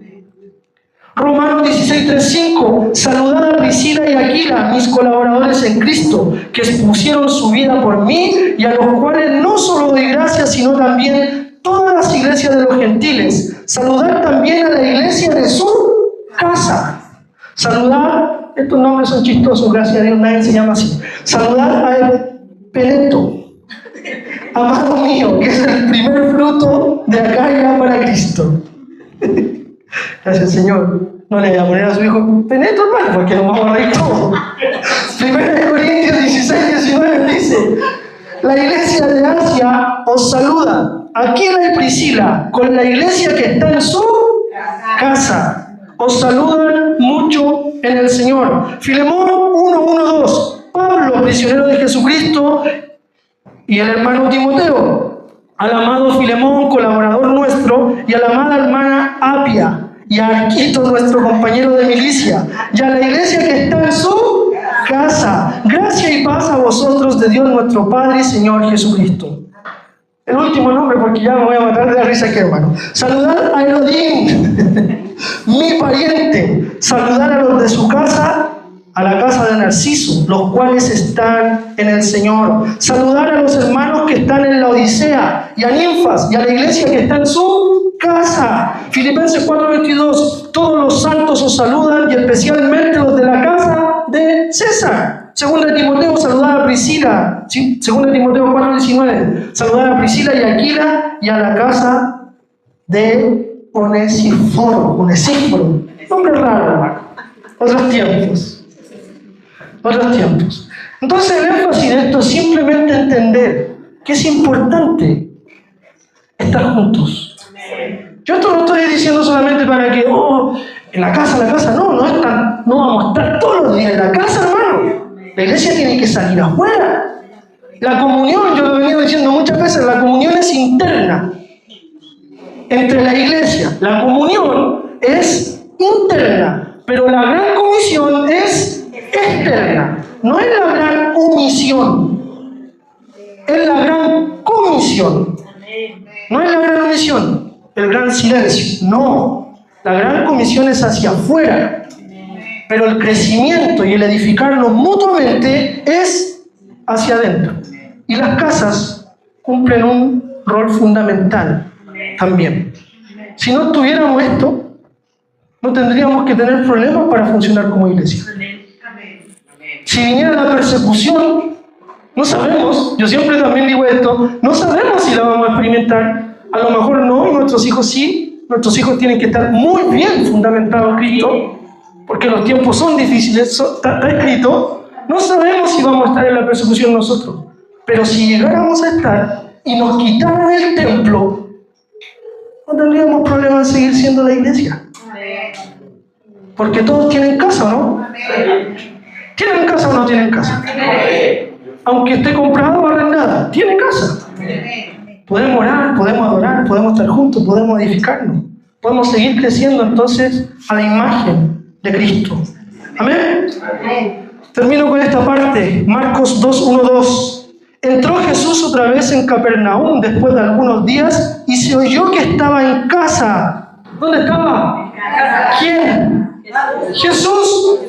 Romanos 16:3-5, saludad a Priscila y Aquila, mis colaboradores en Cristo, que expusieron su vida por mí y a los cuales no solo doy gracias, sino también todas las iglesias de los gentiles. Saludad también a la iglesia de su casa. Saludad. Estos nombres son chistosos, gracias a Dios nadie se llama así. Saludar a Epeneto, amado mío, que es el primer fruto de Acaya para Cristo. Gracias, Señor. No le voy a poner a su hijo Peneto, hermano, porque nos vamos a reír todos. 1 Corintios 16:19 dice: la iglesia de Asia os saluda. Aquila y Priscila, con la iglesia que está en su casa. Os saludan mucho en el Señor. Filemón 1:1-2. Pablo, prisionero de Jesucristo, y el hermano Timoteo. Al amado Filemón, colaborador nuestro, y a la amada hermana Apia, y a Arquito, nuestro compañero de milicia, y a la iglesia que está en su casa. Gracia y paz a vosotros de Dios nuestro Padre y Señor Jesucristo. El último nombre, porque ya me voy a matar de la risa aquí, hermano. Saludad a Elodim, mi pariente. Saludar a los de su casa, a la casa de Narciso, los cuales están en el Señor. Saludar a los hermanos que están en la Odisea, y a Ninfas, y a la iglesia que está en su casa. Filipenses 4:22, todos los santos os saludan, y especialmente los de la casa de César. Segunda de Timoteo, saludar a Priscila. ¿Sí? Segunda de Timoteo 4:19, saludar a Priscila y a Aquila, y a la casa de Onesíforo. Nombre raro, hermano. Otros tiempos. Entonces el énfasis de esto es simplemente entender que es importante estar juntos. Yo esto no estoy diciendo solamente para que, en la casa, no vamos a estar todos los días en la casa, hermano. La iglesia tiene que salir afuera. La comunión, yo lo he venido diciendo muchas veces, la comunión es interna entre la iglesia. La comunión es interna, pero la gran comisión es externa. No es la gran omisión, es la gran comisión. No es la gran omisión, el gran silencio. No, la gran comisión es hacia afuera. Pero el crecimiento y el edificarnos mutuamente es hacia adentro. Y las casas cumplen un rol fundamental también. Si no tuviéramos esto, no tendríamos que tener problemas para funcionar como iglesia. Si viniera la persecución, no sabemos, yo siempre también digo esto, no sabemos si la vamos a experimentar, A lo mejor no, y nuestros hijos sí. Nuestros hijos tienen que estar muy bien fundamentados en Cristo, porque los tiempos son difíciles, está escrito. No sabemos si vamos a estar en la persecución nosotros, pero si llegáramos a estar y nos quitaran el templo, no tendríamos problema en seguir siendo la iglesia. Porque todos tienen casa, ¿no? ¿Tienen casa o no tienen casa? Aunque esté comprado o arrendada, tienen casa. Podemos orar, podemos adorar, podemos estar juntos, podemos edificarnos. Podemos seguir creciendo entonces a la imagen de Cristo. ¿Amén? Termino con esta parte. Marcos 2:1-2. Entró Jesús otra vez en Capernaum después de algunos días y se oyó que estaba en casa. ¿Dónde estaba? ¿Quién? Jesús.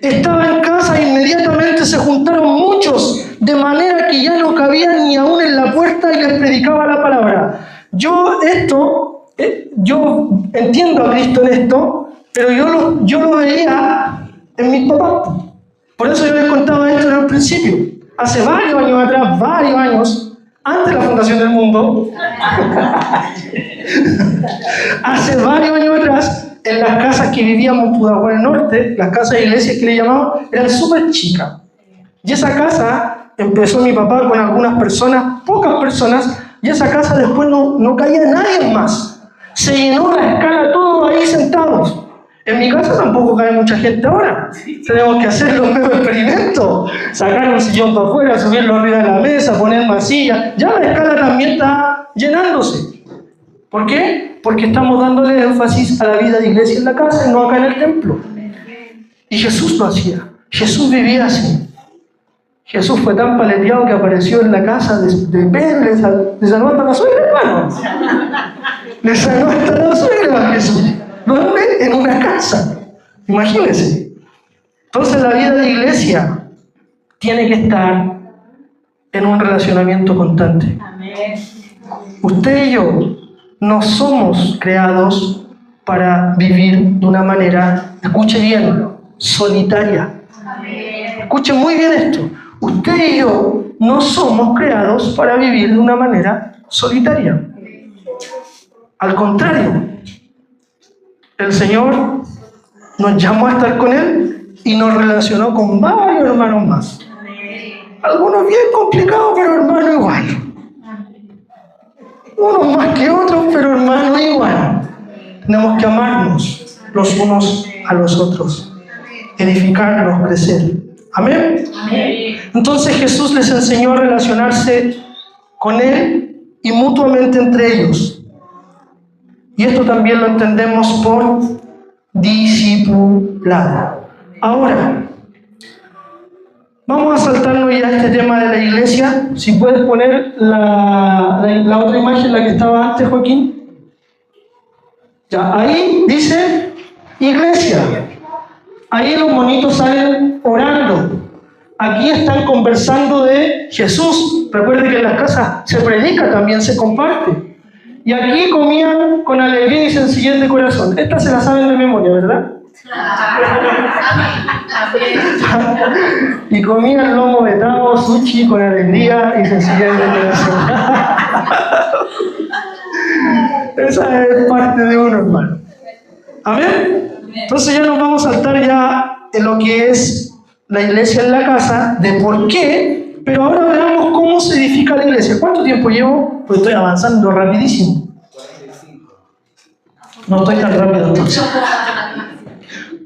Estaba en casa e inmediatamente se juntaron muchos, de manera que ya no cabían ni aún en la puerta y les predicaba la palabra. Yo entiendo a Cristo en esto, pero yo lo veía en mis papás. Por eso yo les contaba esto en el principio. Hace varios años atrás, antes de la fundación del mundo, hace varios años atrás, en las casas que vivíamos en Pudahuel Norte, las casas de iglesias que le llamaban, eran súper chicas. Y esa casa empezó mi papá con algunas personas, pocas personas, y esa casa después no caía nadie más. Se llenó la escala todos ahí sentados. En mi casa tampoco cae mucha gente ahora. Tenemos que hacer los nuevos experimentos. Sacar un sillón para afuera, subirlo arriba de la mesa, poner masilla. Ya la escala también está llenándose. ¿Por qué? Porque estamos dándole énfasis a la vida de iglesia en la casa y no acá en el templo. Y Jesús lo hacía. Jesús vivía así. Jesús fue tan paleteado que apareció en la casa de Pedro, le sanó hasta la suegra, hermano. Le sanó hasta la suegra, Jesús. ¿Dónde? En una casa. Imagínense. Entonces la vida de iglesia tiene que estar en un relacionamiento constante. Usted y yo no somos creados para vivir de una manera, escuche bien, solitaria. Escuche muy bien esto. Usted y yo no somos creados para vivir de una manera solitaria. Al contrario, el Señor nos llamó a estar con Él y nos relacionó con varios hermanos más. Algunos bien complicados, pero hermanos igual. Unos más que otros, pero hermanos igual. Tenemos que amarnos los unos a los otros, edificarnos, crecer. ¿Amén? Entonces Jesús les enseñó a relacionarse con Él y mutuamente entre ellos. Y esto también lo entendemos por discipulado. Ahora, vamos a saltarnos ya a este tema de la iglesia. Si puedes poner la otra imagen, la que estaba antes, Joaquín. Ya, ahí dice iglesia. Ahí los monitos salen orando. Aquí están conversando de Jesús. Recuerden que en las casas se predica, también se comparte. Y aquí comían con alegría y sencillez de corazón. Estas se las saben de memoria, ¿verdad? Y comían lomo vetado, sushi con alegría y sencillez de corazón. Esa es parte de uno, hermano. ¿Amén? Entonces ya nos vamos a saltar ya en lo que es la iglesia en la casa, de por qué. Pero ahora veamos cómo se edifica la iglesia. ¿Cuánto tiempo llevo? Pues estoy avanzando rapidísimo. No estoy tan rápido entonces.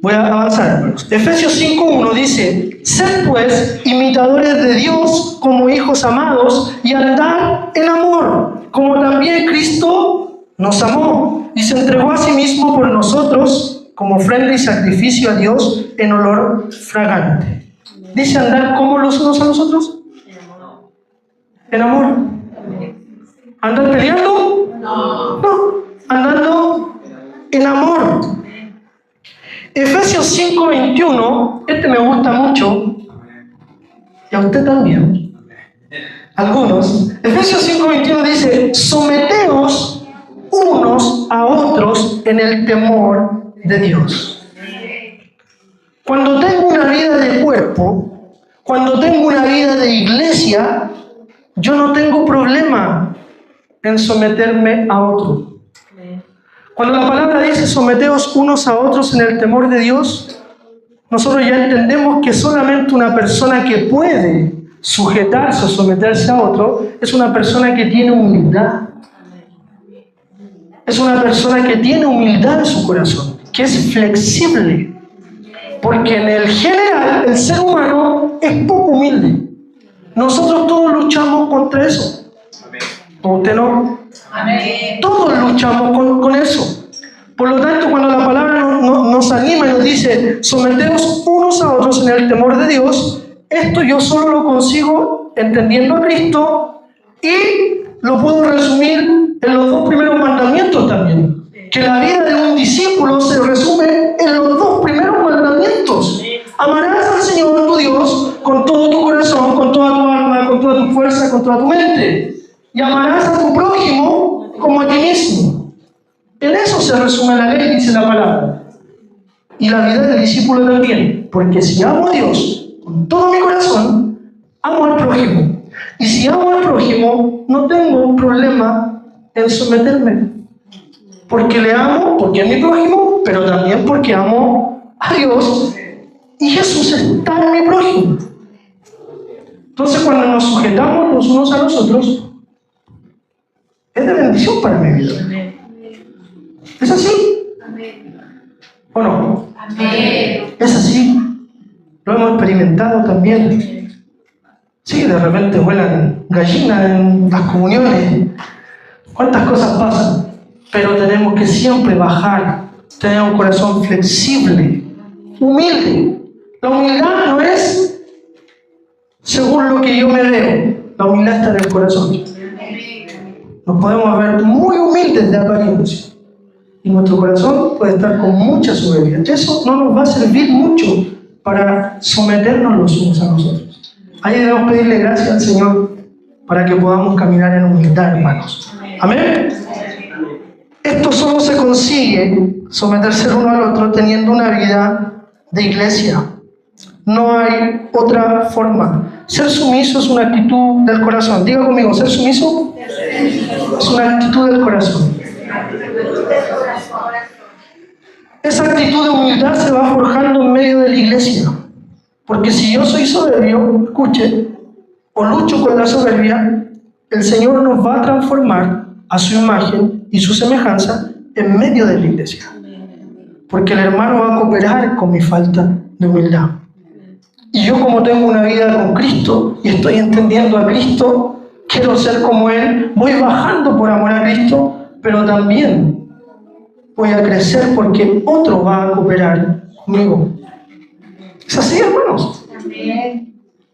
Voy a avanzar. Efesios 5:1 dice: sed pues imitadores de Dios como hijos amados y andad en amor, como también Cristo nos amó y se entregó a sí mismo por nosotros como ofrenda y sacrificio a Dios en olor fragante. Dice andar como los unos a los otros. En amor. ¿Andar peleando? No. Andando en amor. Efesios 5:21, este me gusta mucho, y a usted también, algunos. Efesios 5:21 dice: someteos unos a otros en el temor de Dios. Cuando tengo una vida de cuerpo, cuando tengo una vida de iglesia, yo no tengo problema en someterme a otro. Cuando la palabra dice someteos unos a otros en el temor de Dios, nosotros ya entendemos que solamente una persona que puede sujetarse o someterse a otro es una persona que tiene humildad. Es una persona que tiene humildad en su corazón, que es flexible. Porque en el general el ser humano es poco humilde. Nosotros todos luchamos contra eso. ¿O usted no? Amén. Todos luchamos con eso. Por lo tanto, cuando la palabra nos anima y nos dice someteos unos a otros en el temor de Dios, esto yo solo lo consigo entendiendo a Cristo y lo puedo resumir en los 2 primeros mandamientos también. Que la vida de un discípulo se resume en los 2 primeros mandamientos. Amarás al Señor tu Dios con todo tu corazón, con toda tu alma, con toda tu fuerza, con toda tu mente. Y amarás a tu prójimo como a ti mismo. En eso se resume la ley, dice la palabra. Y la vida del discípulo también. Porque si amo a Dios con todo mi corazón, amo al prójimo. Y si amo al prójimo, no tengo un problema en someterme. Porque le amo, porque es mi prójimo, pero también porque amo a Dios. Y Jesús está en mi prójimo. Entonces, cuando nos sujetamos los unos a los otros, es de bendición para mi vida. ¿Es así? ¿O no? Es así. Lo hemos experimentado también. Sí, de repente vuelan gallinas en las comuniones. ¿Cuántas cosas pasan? Pero tenemos que siempre bajar, tener un corazón flexible, humilde. La humildad no es según lo que yo me veo. La humildad está en el corazón. Nos podemos ver muy humildes de apariencia y nuestro corazón puede estar con mucha soberbia. Eso no nos va a servir mucho para someternos los unos a los otros. Ahí debemos pedirle gracias al Señor para que podamos caminar en humildad, hermanos. Amén. Esto solo se consigue, someterse el uno al otro, teniendo una vida de iglesia. No hay otra forma. Ser sumiso es una actitud del corazón. Diga conmigo, ser sumiso es una actitud del corazón. Esa actitud de humildad se va forjando en medio de la iglesia. Porque si yo soy soberbio, escuche, o lucho con la soberbia, el Señor nos va a transformar a su imagen y su semejanza en medio de la iglesia. Porque el hermano va a cooperar con mi falta de humildad. Y yo, como tengo una vida con Cristo y estoy entendiendo a Cristo, quiero ser como Él, voy bajando por amor a Cristo, pero también voy a crecer porque otro va a cooperar conmigo. ¿Es así, hermanos?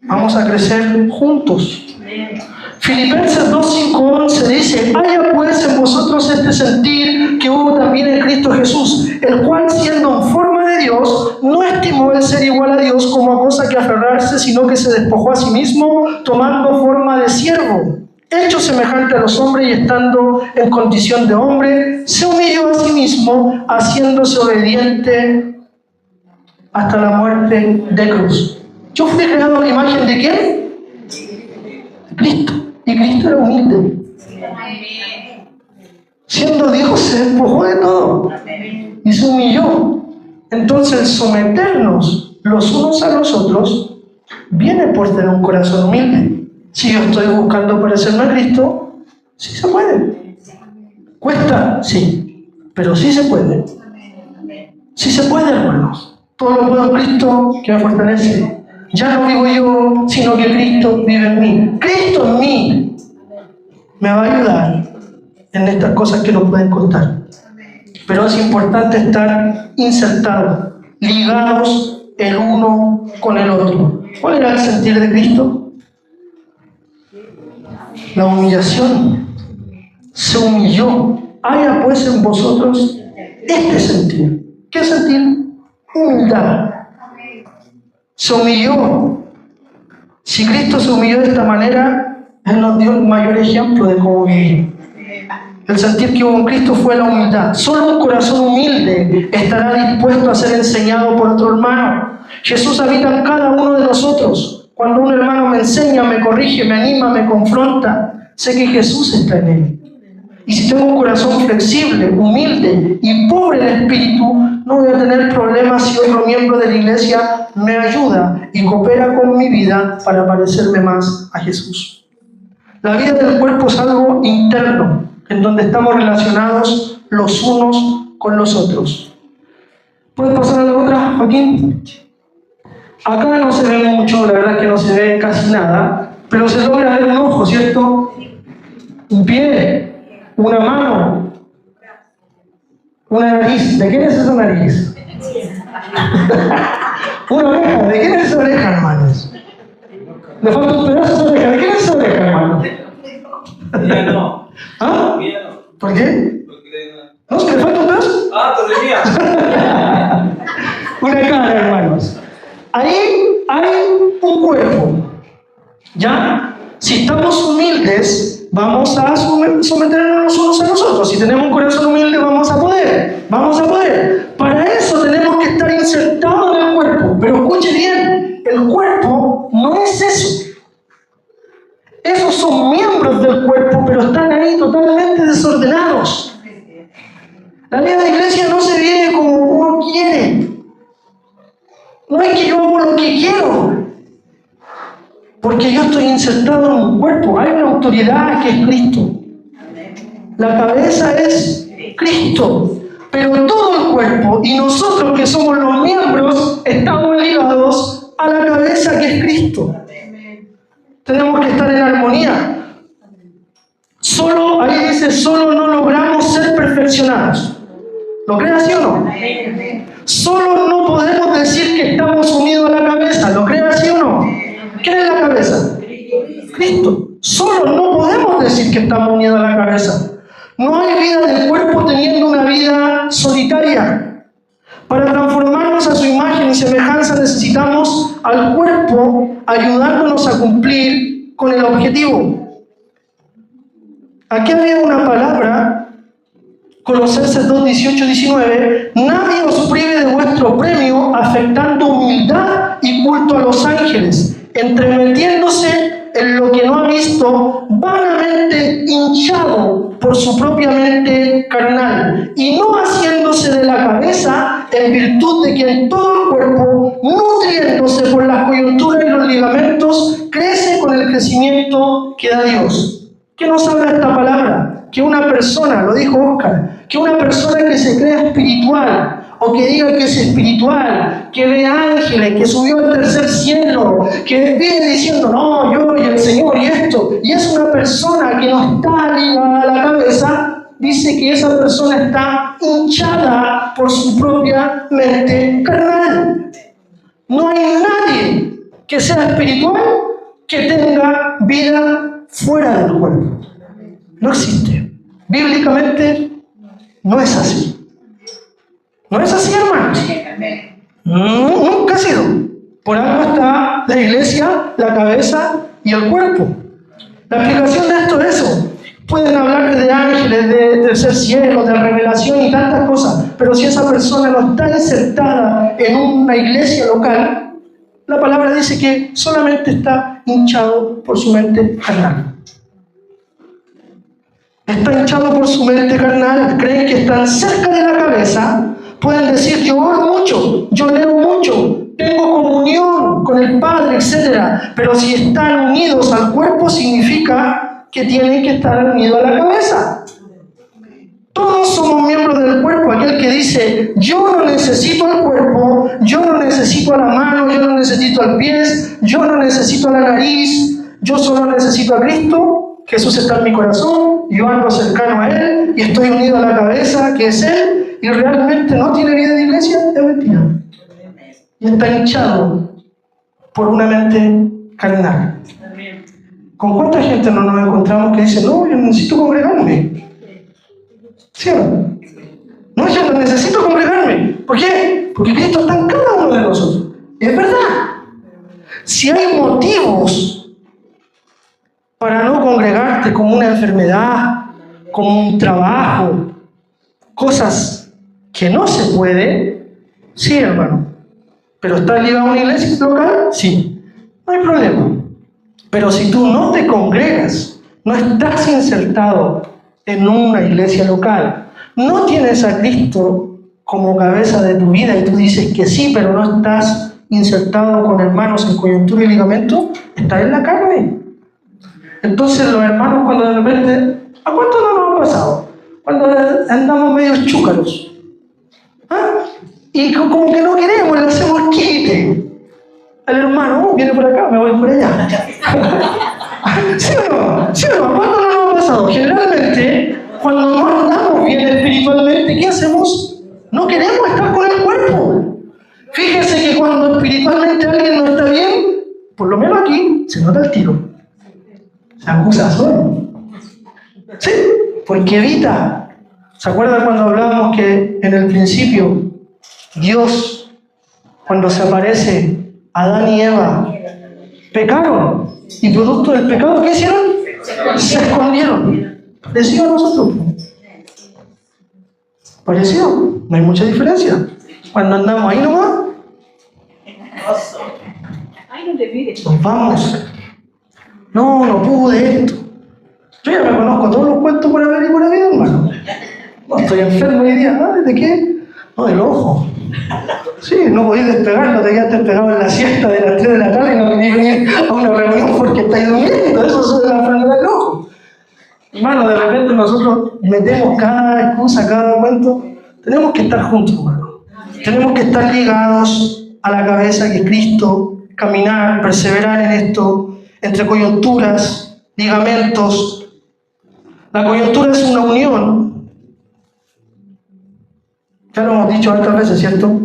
Vamos a crecer juntos. Filipenses 2:5-11 dice: haya pues en vosotros este sentir que hubo también en Cristo Jesús, el cual, siendo en forma de Dios, no estimó el ser igual a Dios como a cosa que aferrarse, sino que se despojó a sí mismo, tomando forma de siervo, hecho semejante a los hombres, y estando en condición de hombre, se humilló a sí mismo, haciéndose obediente hasta la muerte de cruz. Yo fui creado a la imagen ¿de quién? De Cristo. Y Cristo era humilde. Siendo Dios, se despojó de todo y se humilló. Entonces, someternos los unos a los otros viene por tener un corazón humilde. Si yo estoy buscando parecerme a Cristo, sí se puede. ¿Cuesta? Sí. Pero sí se puede. Sí se puede, hermanos. Todo lo puedo en Cristo que me fortalece. Ya no vivo yo, sino que Cristo vive en mí. Cristo en mí me va a ayudar en estas cosas que nos pueden costar. Pero es importante estar insertados, ligados el uno con el otro. ¿Cuál era el sentir de Cristo? La humillación. Se humilló. Haya pues en vosotros este sentir. ¿Qué sentir? Humildad. Se humilló. Si Cristo se humilló de esta manera, Él nos dio el mayor ejemplo de cómo vivir. El sentir que hubo en Cristo fue la humildad. Solo un corazón humilde estará dispuesto a ser enseñado por otro hermano. Jesús habita en cada uno de nosotros. Cuando un hermano me enseña, me corrige, me anima, me confronta, sé que Jesús está en él. Y si tengo un corazón flexible, humilde y pobre en espíritu, no voy a tener problemas si otro miembro de la iglesia me ayuda y coopera con mi vida para parecerme más a Jesús. La vida del cuerpo es algo interno, en donde estamos relacionados los unos con los otros. ¿Puedes pasar a la otra, Joaquín? Acá no se ve mucho, la verdad es que no se ve casi nada, pero se logra ver un ojo, ¿cierto? Un pie, una mano, una nariz. ¿De quién es esa nariz? Una oreja. ¿De quién es esa oreja, hermanos? Le falta un pedazo de esa oreja. ¿De quién es esa oreja, hermano? Mía no. ¿Ah? Mía no. ¿Por qué? Porque ¿No? ¿Se le falta un pedazo? ah, te mía. Una cara, hermanos. Ahí hay un cuerpo. ¿Ya? Si estamos humildes, vamos a someternos unos a nosotros. Si tenemos un corazón humilde, vamos a poder. Para eso tenemos que estar insertados en el cuerpo. Pero escuche bien, el cuerpo no es eso. Esos son miembros del cuerpo, pero están ahí totalmente desordenados. La vida de iglesia no se vive como uno quiere. No es que yo hago lo que quiero, porque yo estoy insertado en un cuerpo. Hay una autoridad que es Cristo. La cabeza es Cristo, pero todo el cuerpo y nosotros que somos los miembros estamos ligados a la cabeza que es Cristo. Tenemos que estar en armonía. Ahí dice, solo no logramos ser perfeccionados. ¿Lo crees así o no? Solo no podemos decir que estamos unidos a la cabeza. ¿Lo crees así o no? ¿Quién es la cabeza? Cristo. Solo no podemos decir que estamos unidos a la cabeza. No hay vida del cuerpo teniendo una vida solitaria. Para transformarnos a su imagen y semejanza necesitamos al cuerpo ayudándonos a cumplir con el objetivo. Aquí había una palabra, Colosenses 2, 18, 19. Nadie os prive de vuestro premio afectando humildad y culto a los ángeles, entremetiéndose en lo que no ha visto, vanamente hinchado por su propia mente carnal, y no haciéndose de la cabeza, en virtud de que en todo el cuerpo, nutriéndose por las coyunturas y los ligamentos, crece con el crecimiento que da Dios. ¿Qué nos habla esta palabra? Que una persona, lo dijo Oscar, que una persona que se crea espiritual, o que diga que es espiritual, que ve ángeles, que subió al tercer cielo, que viene diciendo, no, yo y el Señor y esto, y es una persona que no está ligada a la cabeza, dice que esa persona está hinchada por su propia mente carnal. No hay nadie que sea espiritual que tenga vida fuera del cuerpo. No existe. Bíblicamente no es así. No es así, hermanos. Nunca ha sido. Por algo está la iglesia, la cabeza y el cuerpo. La explicación de esto es eso. Pueden hablar de ángeles, de tercer cielo, de revelación y tantas cosas, pero si esa persona no está insertada en una iglesia local, la palabra dice que solamente está hinchado por su mente carnal. Está hinchado por su mente carnal, creen que están cerca de la cabeza, pueden decir, yo oro mucho, yo leo mucho, tengo comunión con el Padre, etc. Pero si están unidos al cuerpo, significa que tienen que estar unidos a la cabeza. Todos somos miembros del cuerpo. Aquel que dice, yo no necesito al cuerpo, yo no necesito a la mano, yo no necesito al pie, yo no necesito a la nariz, yo solo necesito a Cristo, Jesús está en mi corazón, yo ando cercano a Él y estoy unido a la cabeza que es Él, y realmente no tiene vida de iglesia, es mentira. Y está hinchado por una mente carnal. ¿Con cuánta gente no nos encontramos que dice, no, yo necesito congregarme? ¿Cierto? No, yo no necesito congregarme. ¿Por qué? Porque Cristo está en cada uno de nosotros. Es verdad. Si hay motivos para no congregarte, como una enfermedad, como un trabajo, cosas que no se puede, sí, hermano. ¿Pero estás ligado a una iglesia local? Sí. No hay problema. Pero si tú no te congregas, no estás insertado en una iglesia local, no tienes a Cristo como cabeza de tu vida y tú dices que sí, pero no estás insertado con hermanos en coyuntura y ligamento, estás en la carne. Entonces los hermanos cuando de repente, ¿a cuánto no nos ha pasado? Cuando andamos medio chúcaros, ¿ah? Y como que no queremos, le hacemos quite al hermano, viene por acá, me voy por allá. ¿Sí o no? ¿Sí o no? ¿Cuándo no nos ha pasado? Generalmente, cuando no andamos bien espiritualmente, ¿qué hacemos? No queremos estar con el cuerpo. Fíjese que cuando espiritualmente alguien no está bien, por lo menos aquí, se nota el tiro. Se acusa solo. Sí, porque evita. ¿Se acuerdan cuando hablábamos que en el principio Dios, cuando se aparece a Adán y Eva, pecaron? Y producto del pecado, ¿qué hicieron? Se escondieron. Parecido a nosotros. Parecido. No hay mucha diferencia. Cuando andamos ahí nomás, nos vamos. No pude esto. Yo ya me conozco todos los cuentos por haber y por haber, hermano. No, estoy enfermo hoy día. ¿Ah? ¿De qué? No, del ojo. Sí, no podéis despegar, no te quedaste pegado en la siesta de las 3 de la tarde y no querías venir a una reunión porque estáis durmiendo. Eso es la enfermedad del ojo. Hermano, de repente nosotros metemos cada excusa, cada cuento. Tenemos que estar juntos, hermano. Tenemos que estar ligados a la cabeza que es Cristo, caminar, perseverar en esto, entre coyunturas, ligamentos. La coyuntura es una unión. Ya lo hemos dicho otras veces, ¿cierto?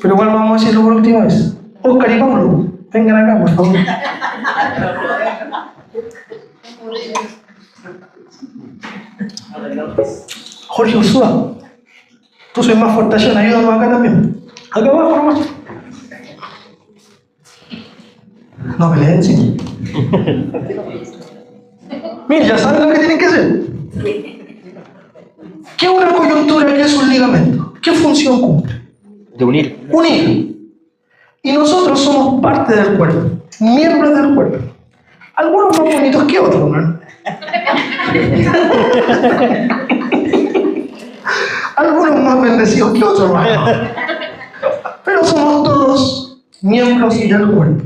Pero igual vamos a decirlo por última vez. Oscar y Pablo, vengan acá, por favor. Jorge Ursúa, tú sois más fortación, ayúdanos acá también. Acá abajo nomás. No peleen, sí. Miren, ya saben lo que tienen que hacer. ¿Qué es una coyuntura? ¿Qué es un ligamento? ¿Qué función cumple? De unir. Unir. Y nosotros somos parte del cuerpo, miembros del cuerpo. Algunos más bonitos que otros, ¿no? Algunos más bendecidos que otros, ¿no? Pero somos todos miembros del cuerpo.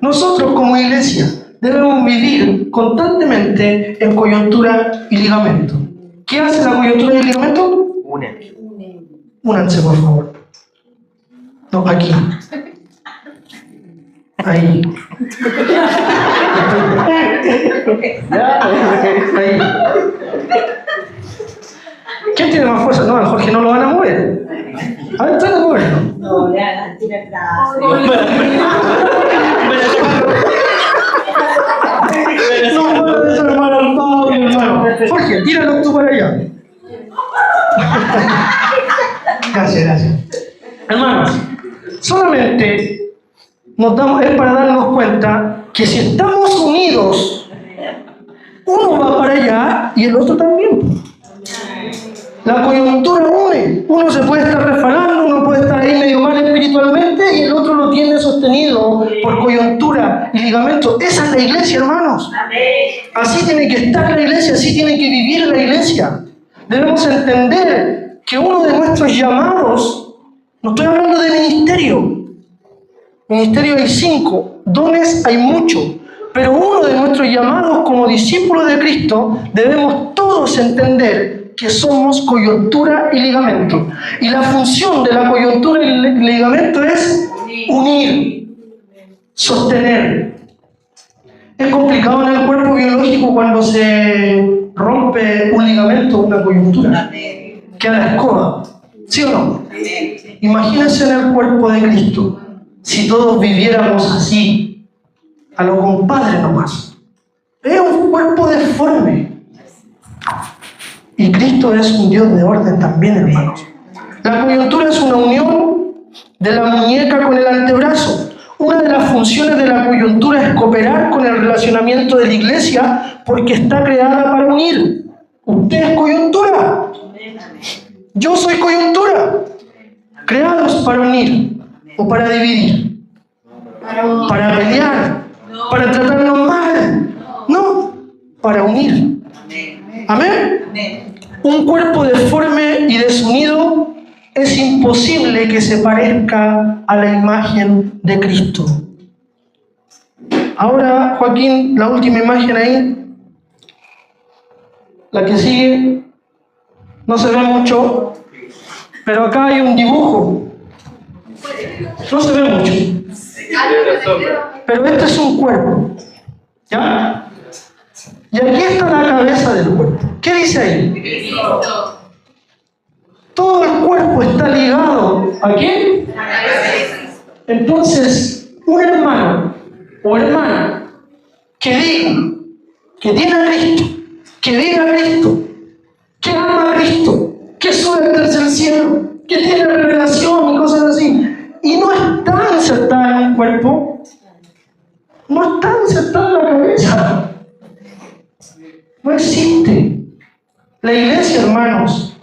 Nosotros como iglesia debemos vivir constantemente en coyuntura y ligamento. ¿Qué hace la coyuntura y el ligamento? Únanse, por favor. No, aquí. Ahí. Ahí. ¿Quién tiene más fuerza? No, al Jorge no lo van a mover. A ver, trata de moverlo. No, ya, tira atrás. No puedo desarmar al Pablo, hermano. Jorge, tíralo tú para allá. Gracias. Hermanos, solamente es para darnos cuenta que si estamos unidos, uno va para allá y el otro también. La coyuntura une. Uno se puede estar resbalando, uno puede estar ahí medio mal espiritualmente y el otro lo tiene sostenido por coyuntura y ligamento. Esa es la iglesia, hermanos. Así tiene que estar la iglesia, así tiene que vivir la iglesia. Debemos entender que uno de nuestros llamados, no estoy hablando de ministerio hay 5, dones hay muchos, pero uno de nuestros llamados como discípulos de Cristo, debemos todos entender que somos coyuntura y ligamento. Y la función de la coyuntura y el ligamento es unir, sostener. Es complicado en el cuerpo biológico cuando se rompe un ligamento o una coyuntura. Queda la escoba, ¿sí o no? Imagínense en el cuerpo de Cristo, si todos viviéramos así, a lo compadre nomás. Es un cuerpo deforme. Y Cristo es un Dios de orden también, hermanos. La coyuntura es una unión de la muñeca con el antebrazo. Una de las funciones de la coyuntura es cooperar con el relacionamiento de la iglesia porque está creada para unir. ¿Usted es coyuntura? Yo soy coyuntura. Creados para unir o para dividir. Para pelear. Para tratarnos mal. No, para unir. ¿Amén? Amén. Un cuerpo deforme y desunido es imposible que se parezca a la imagen de Cristo. Ahora, Joaquín, la última imagen ahí, la que sigue, no se ve mucho, pero acá hay un dibujo. No se ve mucho, pero este es un cuerpo, ¿ya? Y aquí está la cabeza del cuerpo. ¿Qué dice ahí? Todo el cuerpo está ligado ¿a quién? Entonces, un hermano o hermana que diga que tiene a Cristo, que vive a Cristo, que ama a Cristo, que sube al tercer cielo, que tiene revelación y cosas así, y no está insertada en un cuerpo, no está insertada en la cabeza, no existe. La iglesia, hermanos,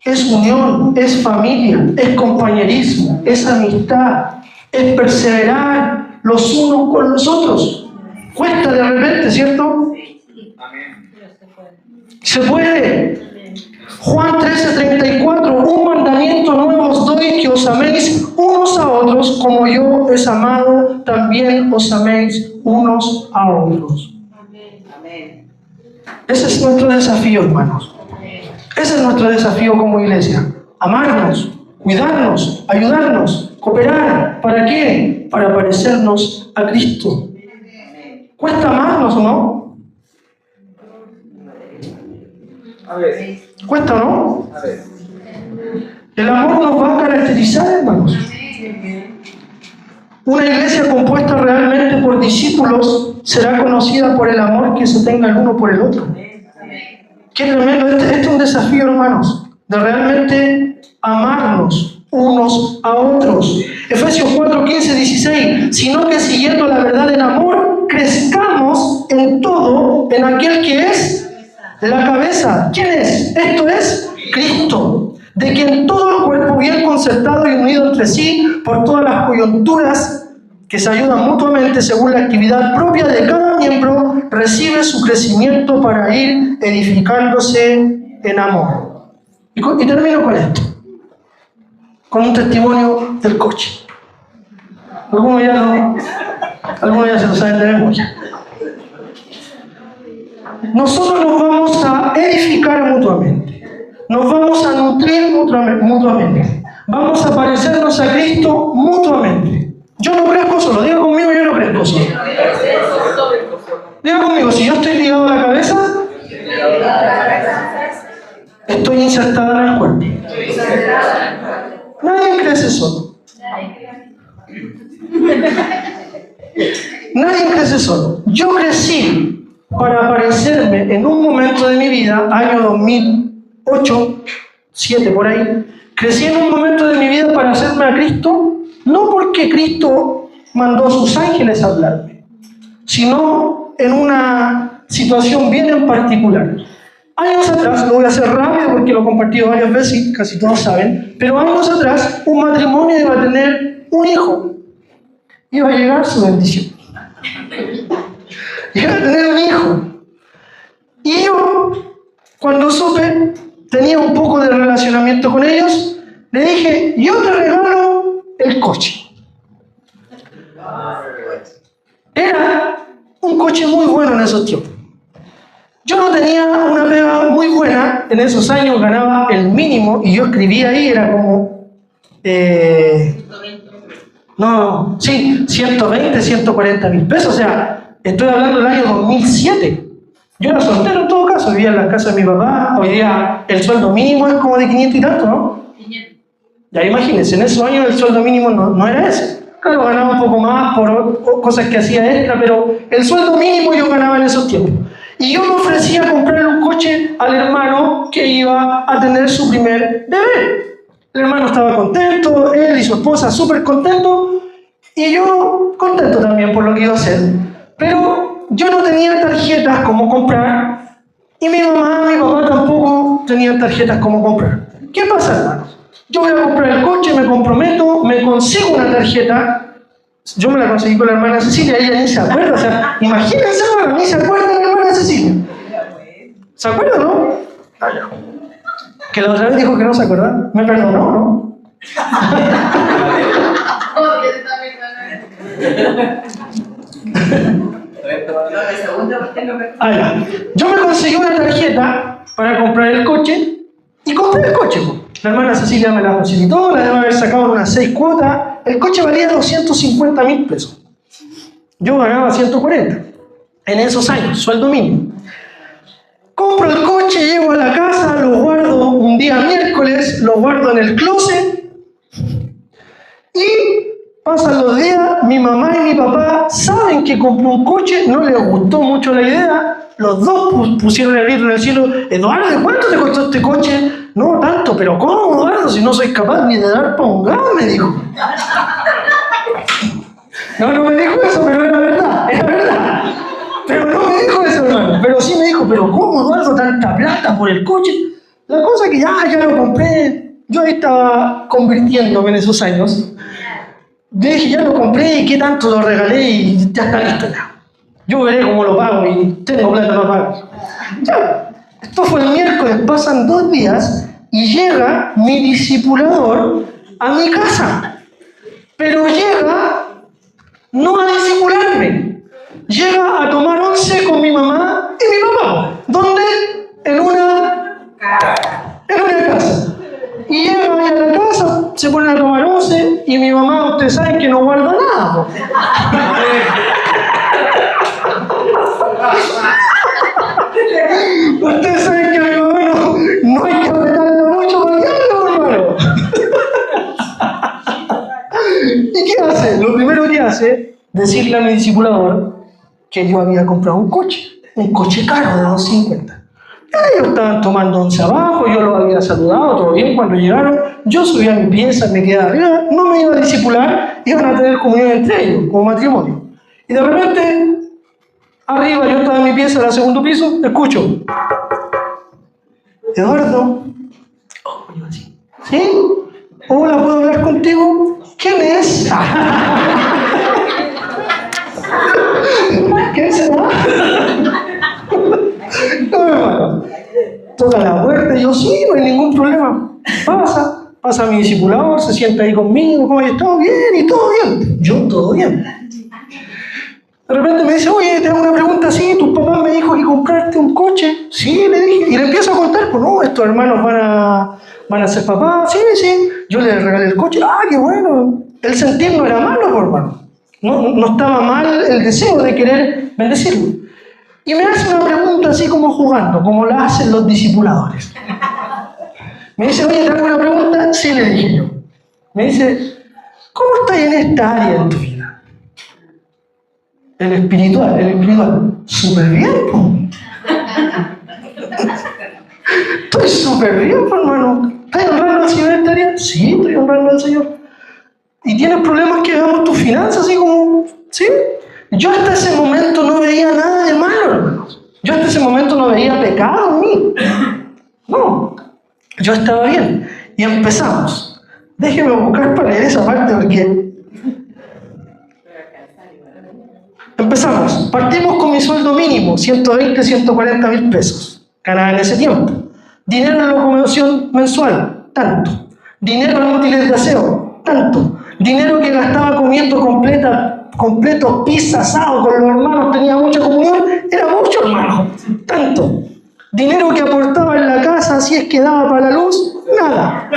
es unión, es familia, es compañerismo, es amistad, es perseverar los unos con los otros. Cuesta de repente, ¿cierto? Se puede. Juan 13:34, un mandamiento nuevo os doy, que os améis unos a otros, como yo os he amado, también os améis unos a otros. Ese es nuestro desafío, hermanos. Ese es nuestro desafío como iglesia. Amarnos, cuidarnos, ayudarnos, cooperar. ¿Para qué? Para parecernos a Cristo. ¿Cuesta amarnos o no? A ver. ¿Cuesta o no? A ver. El amor nos va a caracterizar, hermanos. Una iglesia compuesta realmente por discípulos será conocida por el amor que se tenga el uno por el otro. Qué tremendo. Este es un desafío, hermanos, de realmente amarnos unos a otros. Efesios 4, 15, 16. Sino que siguiendo la verdad en amor, crezcamos en todo en aquel que es la cabeza. ¿Quién es? Esto es Cristo, de quien todo el cuerpo bien concertado y unido entre sí por todas las coyunturas que se ayudan mutuamente según la actividad propia de cada miembro, recibe su crecimiento para ir edificándose en amor. Y termino con esto, con un testimonio del coche. Algunos ya se lo saben de memoria. Nosotros nos vamos a edificar mutuamente, nos vamos a nutrir mutuamente, vamos a parecernos a Cristo mutuamente. Yo no crezco solo, diga conmigo, yo no crezco solo. Diga conmigo, si yo estoy ligado a la cabeza, estoy insertada en el cuerpo. Nadie crece solo. Nadie crece solo. Yo crecí para parecerme en un momento de mi vida, año 2008, 2007 por ahí, crecí en un momento de mi vida para hacerme a Cristo, no porque Cristo mandó a sus ángeles a hablarme, sino en una situación bien en particular. Años atrás, lo voy a hacer rápido porque lo he compartido varias veces y casi todos saben, pero años atrás un matrimonio iba a tener un hijo, iba a llegar su bendición. Iba a tener un hijo. Y yo, cuando supe, tenía un poco de relacionamiento con ellos, le dije, yo te regalo el coche. Era un coche muy bueno en esos tiempos. Yo no tenía una pega muy buena, en esos años ganaba el mínimo y yo escribía ahí, era como... 120, 140 mil pesos, o sea, estoy hablando del año 2007. Yo era soltero en todo caso, vivía en la casa de mi papá, hoy día el sueldo mínimo es como de 500 y tanto, ¿no? 500. Ya imagínense, en esos años el sueldo mínimo no era ese. Claro, ganaba un poco más por cosas que hacía extra, pero el sueldo mínimo yo ganaba en esos tiempos. Y yo me ofrecía a comprarle un coche al hermano que iba a tener su primer bebé. El hermano estaba contento, él y su esposa súper contentos, y yo contento también por lo que iba a hacer. Pero yo no tenía tarjetas como comprar, y mi mamá y mi papá tampoco tenían tarjetas como comprar. ¿Qué pasa, hermanos? Yo voy a comprar el coche, me comprometo, me consigo una tarjeta. Yo me la conseguí con la hermana Cecilia, ella ni se acuerda. O sea, imagínense, hermano, ni se acuerda de la hermana Cecilia. ¿Se acuerdan, no? Ah, ya. Que la otra vez dijo que no se acordaba. Me perdonó, ¿no? Ah, ya. Yo me conseguí una tarjeta para comprar el coche y compré el coche. La hermana Cecilia me la facilitó, la debo haber sacado en unas 6 cuotas. El coche valía 250.000 pesos. Yo ganaba 140 en esos años, sueldo mínimo. Compro el coche, llego a la casa, lo guardo un día miércoles, lo guardo en el closet y pasan los días, mi mamá y mi papá saben que compré un coche, no les gustó mucho la idea, los dos pusieron el grito en el cielo: Eduardo, ¿de cuánto te costó este coche? No tanto, pero ¿cómo, Eduardo? Si no soy capaz ni de dar para un gas, me dijo. No me dijo eso, pero era verdad. Pero no me dijo eso, hermano. Pero sí me dijo: ¿pero cómo, Eduardo, tanta plata por el coche? La cosa es que ya lo compré. Yo ahí estaba convirtiéndome en esos años. Dije, ya lo compré, y qué tanto lo regalé y ya está listo ya. Yo veré cómo lo pago y tengo plata para pagar. Ya. Esto fue el miércoles, pasan 2 días y llega mi discipulador a mi casa. Pero llega no a discipularme, llega a tomar once con mi mamá y mi papá. ¿Dónde? En una casa. Y llega ahí a la casa, se ponen a tomar once y mi mamá, ustedes saben que no guarda nada, po. Ustedes saben que a mi mamá no hay que apretarla mucho para guiarlo, hermano. ¿Y qué hace? Lo primero que hace, decirle a mi discipulador que yo había comprado un coche caro de 250. Ellos estaban tomando once abajo, yo los había saludado, todo bien. Cuando llegaron, yo subí a mi pieza, me quedé arriba, no me iba a discipular, iban a tener comunión entre ellos, como matrimonio. Y de repente, arriba, yo estaba en mi pieza, en el segundo piso, escucho: Eduardo. Oh, yo así. ¿Sí? Hola, ¿puedo hablar contigo? ¿Quién es? ¿Quién será? No, hermano. Toca la puerta y yo: sí, no hay ningún problema. Pasa mi discipulador, se sienta ahí conmigo: ¿cómo has estado? Bien, y todo bien. Yo, todo bien. De repente me dice: oye, te hago una pregunta así, tu papá me dijo que comprarte un coche. Sí, le dije. Y le empiezo a contar: pues no, estos hermanos van a ser papás. Sí. Yo le regalé el coche. Ah, qué bueno. El sentir no era malo, por hermano. No estaba mal el deseo de querer bendecirlo. Y me hace una pregunta así como jugando, como la hacen los discipuladores. Me dice: oye, te hago una pregunta. Sí, le dije yo. Me dice: ¿cómo estás en esta área de tu vida? El espiritual. Súper bien, pues. Estoy súper bien, pues, hermano. ¿Estás honrando al Señor en esta área? Sí, estoy honrando al Señor. ¿Y tienes problemas que hagamos tus finanzas así como? Sí. Yo hasta ese momento no veía nada de malo, hermanos. Yo hasta ese momento no veía pecado en mí. No. Yo estaba bien. Y empezamos. Déjeme buscar para leer esa parte porque... Empezamos. Partimos con mi sueldo mínimo, 120, 140 mil pesos. Ganaba en ese tiempo. Dinero en locomoción mensual, tanto. Dinero en útiles de aseo, tanto. Dinero que gastaba comiendo completo pizza, asado con los hermanos, tenía mucha comunión, era mucho, hermano, tanto. Dinero que aportaba en la casa, si es que daba para la luz, nada.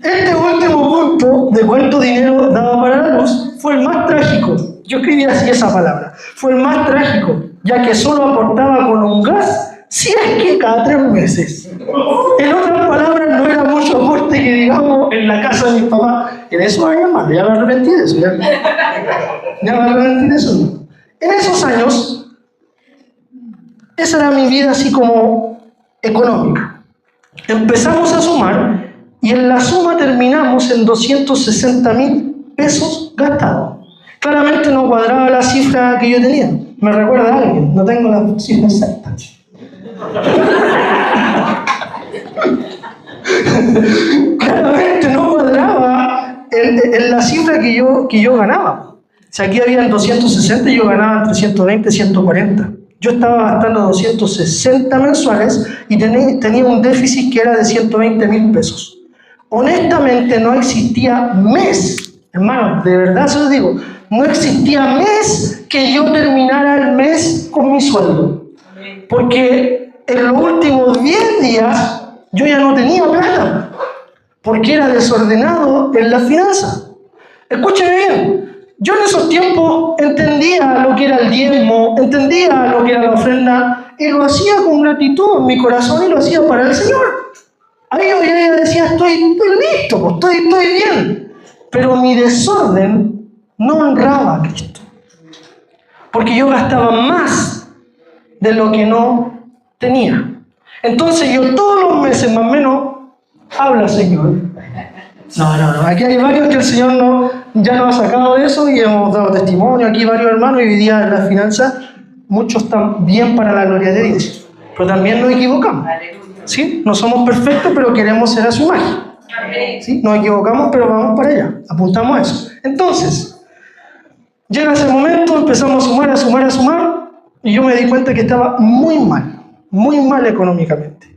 Este último punto de cuánto dinero daba para la luz fue el más trágico. Yo escribí así esa palabra. Fue el más trágico, ya que solo aportaba con un gas, si es que cada 3 meses. En otras palabras, no era mucho aporte que digamos en la casa de mis papás. En esos años, hermano, ya me arrepentí de eso. Ya me arrepentí de eso. En esos años, esa era mi vida así como económica. Empezamos a sumar y en la suma terminamos en 260.000 pesos gastados. Claramente no cuadraba la cifra que yo tenía. Me recuerda a alguien, no tengo la cifra exacta. Claramente no cuadraba en la cifra que yo ganaba. O sea, aquí habían 260 y yo ganaba entre 120 y 140. Yo estaba gastando 260 mensuales y tenía un déficit que era de 120.000 pesos. Honestamente no existía mes, hermano, de verdad se lo digo, no existía mes que yo terminara el mes con mi sueldo. Porque en los últimos 10 días yo ya no tenía plata, porque era desordenado en las finanzas. Escúcheme bien. Yo en esos tiempos entendía lo que era el diezmo, entendía lo que era la ofrenda y lo hacía con gratitud en mi corazón y lo hacía para el Señor. Ahí yo ya decía, estoy listo, estoy bien. Pero mi desorden no honraba a Cristo. Porque yo gastaba más de lo que no tenía. Entonces yo todos los meses más o menos, habla Señor. No. Aquí hay varios que el Señor ya nos ha sacado de eso y hemos dado testimonio. Aquí varios hermanos y hoy día en las finanzas muchos están bien para la gloria de Dios. Pero también nos equivocamos. ¿Sí? No somos perfectos, pero queremos ser a su imagen. ¿Sí? Nos equivocamos, pero vamos para allá. Apuntamos a eso. Entonces, llega ese momento, empezamos a sumar y yo me di cuenta que estaba muy mal económicamente.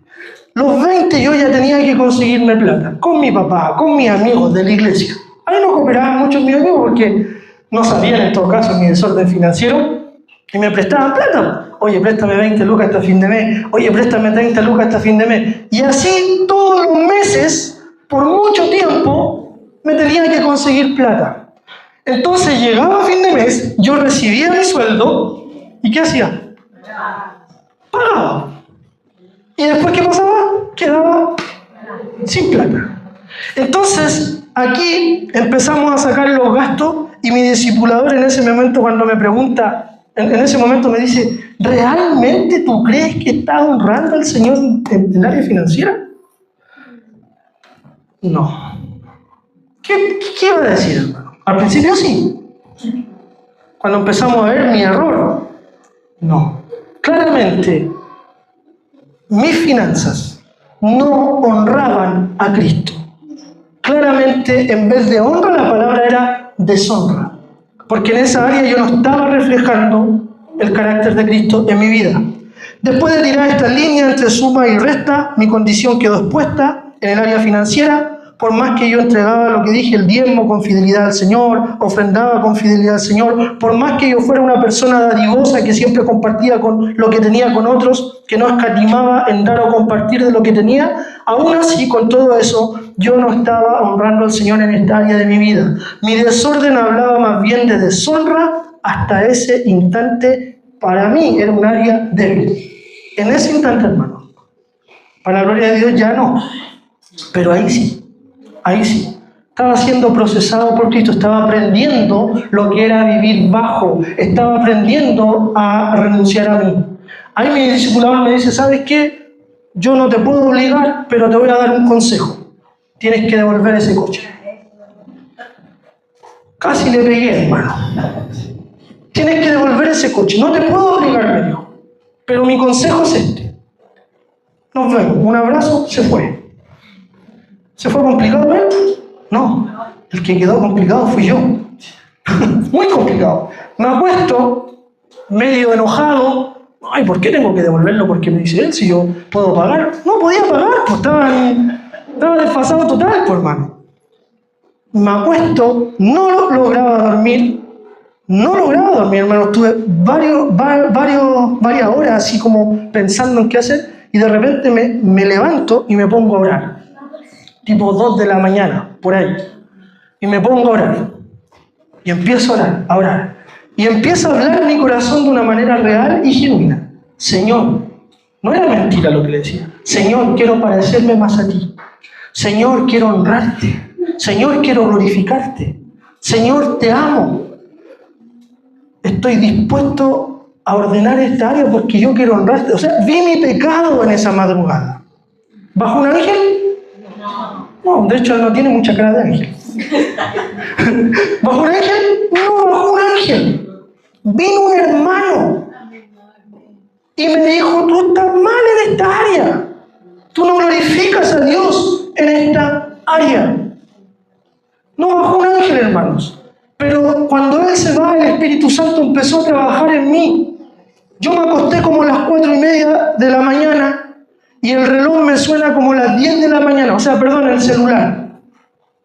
Los 20 yo ya tenía que conseguirme plata, con mi papá, con mis amigos de la iglesia. Ahí no cooperaban muchos mis amigos porque no sabían en todo caso mi desorden financiero y me prestaban plata. Oye, préstame 20 lucas hasta fin de mes. Oye, préstame 30 lucas hasta fin de mes. Y así todos los meses, por mucho tiempo, me tenía que conseguir plata. Entonces llegaba a fin de mes, yo recibía mi sueldo y ¿qué hacía? Pagaba. ¿Y después qué pasaba? Quedaba sin plata. Entonces, aquí empezamos a sacar los gastos y mi discipulador en ese momento cuando me pregunta, en ese momento me dice, ¿realmente tú crees que estás honrando al Señor en el área financiera? No. ¿Qué iba a decir, hermano? Al principio sí. Cuando empezamos a ver mi error, no. Claramente, mis finanzas no honraban a Cristo. Claramente, en vez de honra, la palabra era deshonra. Porque en esa área yo no estaba reflejando el carácter de Cristo en mi vida. Después de tirar esta línea entre suma y resta, mi condición quedó expuesta en el área financiera. Por más que yo entregaba lo que dije, el diezmo con fidelidad al Señor, ofrendaba con fidelidad al Señor, por más que yo fuera una persona dadivosa que siempre compartía con lo que tenía con otros, que no escatimaba en dar o compartir de lo que tenía, aún así, con todo eso, yo no estaba honrando al Señor en esta área de mi vida. Mi desorden hablaba más bien de deshonra hasta ese instante. Para mí era un área débil. En ese instante, hermano. Para la gloria de Dios ya no. Pero ahí sí. Estaba siendo procesado por Cristo, estaba aprendiendo lo que era vivir bajo, estaba aprendiendo a renunciar a mí. Ahí mi discipulador me dice, ¿sabes qué? Yo no te puedo obligar, pero te voy a dar un consejo. Tienes que devolver ese coche. Casi le pegué, hermano. Tienes que devolver ese coche. No te puedo obligar, me dijo. Pero mi consejo es este. Nos vemos. Un abrazo, se fue. ¿Se fue complicado, eh? No, el que quedó complicado fui yo. Muy complicado. Me acuesto medio enojado. Ay, ¿por qué tengo que devolverlo? Porque me dice él, si yo puedo pagar. No podía pagar, pues estaba desfasado total, pues, hermano. Me acuesto, no lograba dormir, hermano. Estuve varias horas así como pensando en qué hacer y de repente me levanto y me pongo a orar. Tipo 2 de la mañana, por ahí. Y me pongo a orar. Y empiezo a orar. Y empieza a hablar en mi corazón de una manera real y genuina. Señor, no era mentira lo que le decía. Señor, quiero parecerme más a ti. Señor, quiero honrarte. Señor, quiero glorificarte. Señor, te amo. Estoy dispuesto a ordenar esta área porque yo quiero honrarte. O sea, vi mi pecado en esa madrugada. ¿Bajo un ángel? No, de hecho no tiene mucha cara de ángel. ¿Bajo un ángel? No, bajo un ángel. Vino un hermano y me dijo, tú estás mal en esta área. Tú no glorificas a Dios en esta área. No bajo un ángel, hermanos. Pero cuando Él se va, el Espíritu Santo empezó a trabajar en mí. Yo me acosté como a las 4:30 de la mañana y el reloj me suena como a las 10 de la mañana, o sea, perdón, el celular.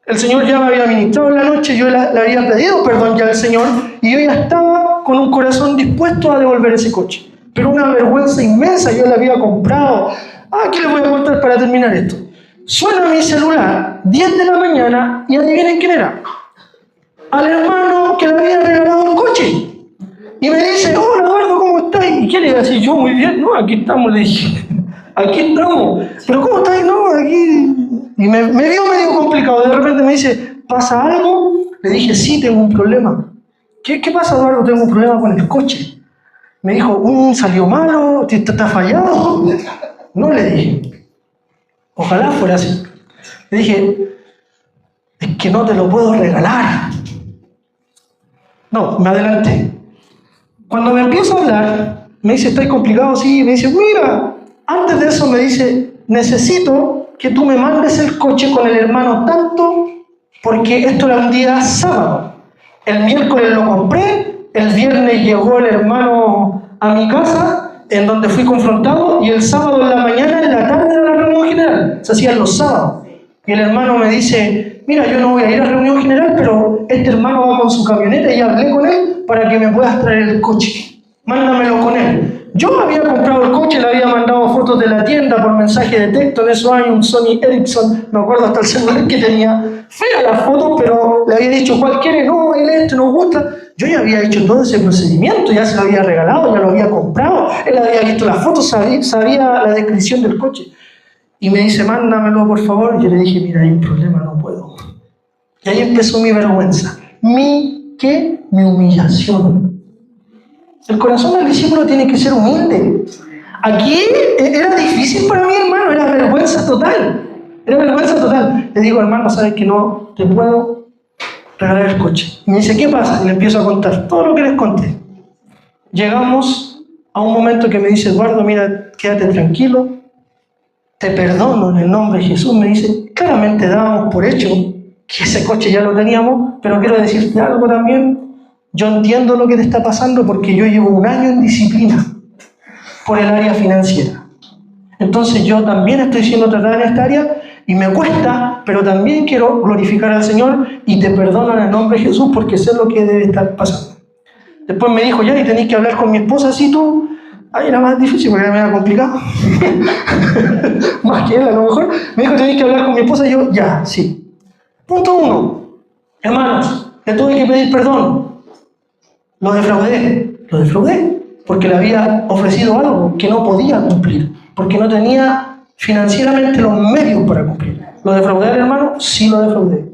El Señor ya me había ministrado en la noche, yo le había pedido perdón ya al Señor y yo ya estaba con un corazón dispuesto a devolver ese coche. Pero una vergüenza inmensa, yo le había comprado. Aquí les voy a contar para terminar esto. Suena mi celular, 10 de la mañana, y adivinen quién era. Al hermano que le había regalado el coche. Y me dice, hola Eduardo, ¿cómo estás? ¿Y qué le iba a decir? Yo, muy bien, no, aquí estamos, le dije. Aquí estamos. ¿Pero cómo estás? No, aquí... Y me vio medio complicado. De repente me dice, ¿pasa algo? Le dije, sí, tengo un problema. ¿Qué pasa, Eduardo? Tengo un problema con el coche. Me dijo, salió malo, está fallado. No, le dije. Ojalá fuera así. Le dije, es que no te lo puedo regalar. No, me adelanté. Cuando me empiezo a hablar, me dice, ¿está complicado? Sí, me dice, mira, antes de eso me dice, necesito que tú me mandes el coche con el hermano tanto, porque esto era un día sábado. El miércoles lo compré, el viernes llegó el hermano a mi casa, en donde fui confrontado, y el sábado en la mañana, en la tarde era la reunión general. Se hacían los sábados. Y el hermano me dice, mira, yo no voy a ir a la reunión general, pero este hermano va con su camioneta y hablé con él para que me puedas traer el coche. Mándamelo con él. Yo había comprado el coche, le había mandado fotos de la tienda por mensaje de texto. En esos años un Sony Ericsson, me acuerdo hasta el celular que tenía. Fea la foto, pero le había dicho, ¿cuál quiere? No, él nos gusta. Yo ya había hecho todo ese procedimiento, ya se lo había regalado, ya lo había comprado. Él había visto las fotos, sabía la descripción del coche. Y me dice, mándamelo por favor. Y yo le dije, mira, hay un problema, no puedo. Y ahí empezó mi vergüenza. Mi humillación. El corazón del discípulo tiene que ser humilde. Aquí era difícil para mí, hermano, era vergüenza total. Era vergüenza total. Le digo, hermano, ¿sabes que no te puedo regalar el coche? Y me dice, ¿qué pasa? Y le empiezo a contar todo lo que les conté. Llegamos a un momento que me dice, Eduardo, mira, quédate tranquilo, te perdono en el nombre de Jesús. Me dice, claramente dábamos por hecho que ese coche ya lo teníamos, pero quiero decirte algo también. Yo entiendo lo que te está pasando porque yo llevo 1 año en disciplina por el área financiera. Entonces yo también estoy siendo tratada en esta área y me cuesta, pero también quiero glorificar al Señor y te perdono en el nombre de Jesús porque sé lo que debe estar pasando. Después me dijo, ya, y tenéis que hablar con mi esposa, así tú. Ahí era más difícil porque era medio complicado. Más que él, a lo mejor. Me dijo, tenéis que hablar con mi esposa, y yo, ya, sí. Punto 1. Hermanos, le tuve que pedir perdón. Lo defraudé, porque le había ofrecido algo que no podía cumplir, porque no tenía financieramente los medios para cumplir. ¿Lo defraudé al hermano? Sí, lo defraudé.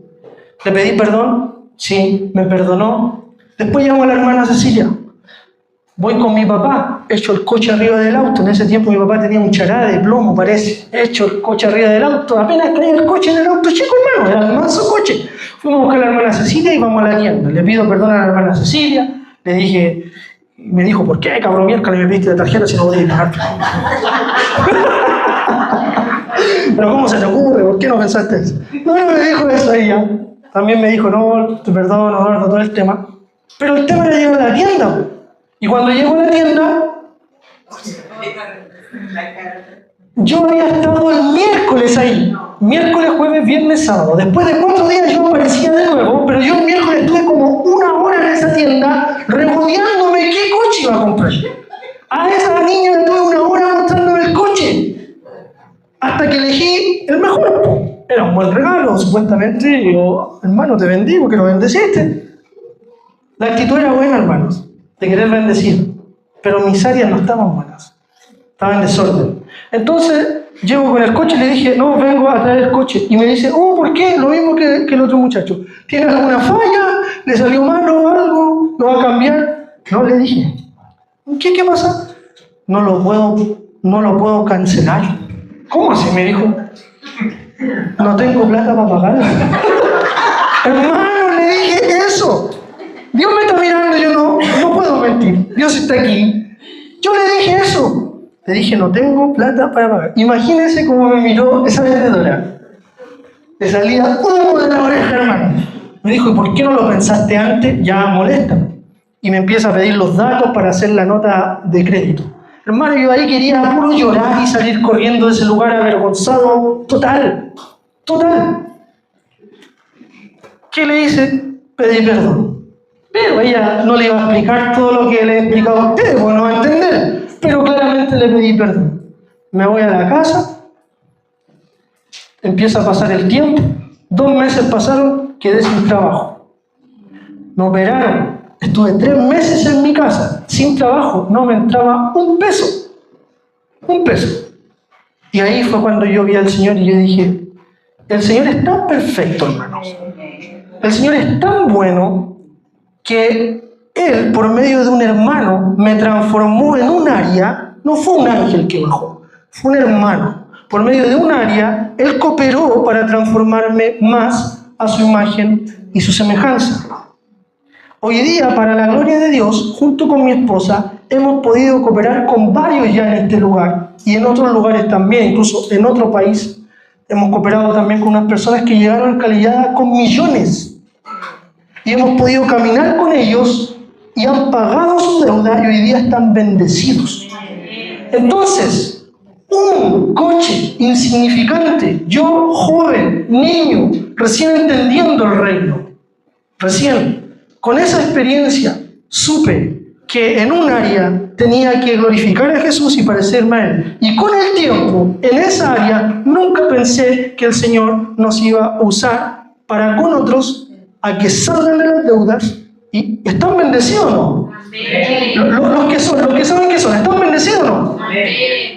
¿Le pedí perdón? Sí, me perdonó. Después llamo a la hermana Cecilia. Voy con mi papá, echo el coche arriba del auto. En ese tiempo mi papá tenía un chará de plomo, parece. Echo el coche arriba del auto. Apenas tenía el coche en el auto chico, hermano, era el manso coche. Fuimos a buscar a la hermana Cecilia y vamos a la tienda. Le pido perdón a la hermana Cecilia. Le dije, me dijo, ¿por qué, cabrón, miércoles me pediste la tarjeta si no voy a pagar? Pero ¿cómo se te ocurre? ¿Por qué no pensaste eso? No me dijo eso ella. También me dijo, no, te perdono, Eduardo, todo el tema. Pero el tema era llegar a la tienda. Y cuando llego a la tienda, yo había estado el miércoles ahí. Miércoles, jueves, viernes, sábado. Después de 4 días yo aparecía de nuevo, pero yo el miércoles estuve como 1 hora en esa tienda regodeándome qué coche iba a comprar. A esa niña le tuve 1 hora mostrándome el coche. Hasta que elegí el mejor. Era un buen regalo, supuestamente. Y yo, hermano, te vendí porque lo bendeciste. La actitud era buena, hermanos, de querer bendecir. Pero mis áreas no estaban buenas. Estaba en desorden. Entonces, llego con el coche y le dije, no, vengo a traer el coche. Y me dice, ¿por qué? Lo mismo que el otro muchacho. ¿Tiene alguna falla? ¿Le salió malo algo? ¿Lo va a cambiar? No, le dije. ¿Qué pasa? No lo puedo cancelar. ¿Cómo así? Me dijo. No tengo plata para pagar. Hermano, le dije eso. Dios me está mirando y yo no puedo mentir. Dios está aquí. Yo le dije eso. Le dije, no tengo plata para pagar. Imagínense cómo me miró esa vendedora. Le salía humo de la oreja, hermano. Me dijo, ¿y por qué no lo pensaste antes? Ya molesta. y me empieza a pedir los datos para hacer la nota de crédito. Hermano, yo ahí quería puro llorar y salir corriendo de ese lugar avergonzado, total. ¿Qué le hice? Pedí perdón. Pero ella no le iba a explicar todo lo que le he explicado a ustedes, porque no va a entender. Pero claramente le pedí perdón. Me voy a la casa, empieza a pasar el tiempo, 2 meses pasaron, quedé sin trabajo. Me operaron, estuve 3 meses en mi casa, sin trabajo, no me entraba un peso. Y ahí fue cuando yo vi al Señor y yo dije, el Señor es tan perfecto, hermanos. El Señor es tan bueno que Él, por medio de un hermano, me transformó en un área. No fue un ángel que bajó, fue un hermano. Por medio de un área, Él cooperó para transformarme más a su imagen y su semejanza. Hoy día, para la gloria de Dios, junto con mi esposa, hemos podido cooperar con varios ya en este lugar y en otros lugares también, incluso en otro país. Hemos cooperado también con unas personas que llegaron a calidad con millones y hemos podido caminar con ellos y han pagado su deuda y hoy día están bendecidos. Entonces, un coche insignificante, yo joven, niño, recién entendiendo el reino, con esa experiencia supe que en un área tenía que glorificar a Jesús y parecerme a Él. Y con el tiempo, en esa área, nunca pensé que el Señor nos iba a usar para con otros a que salgan de las deudas. ¿Y están bendecidos o no? Los que saben que son, ¿están bendecidos o no?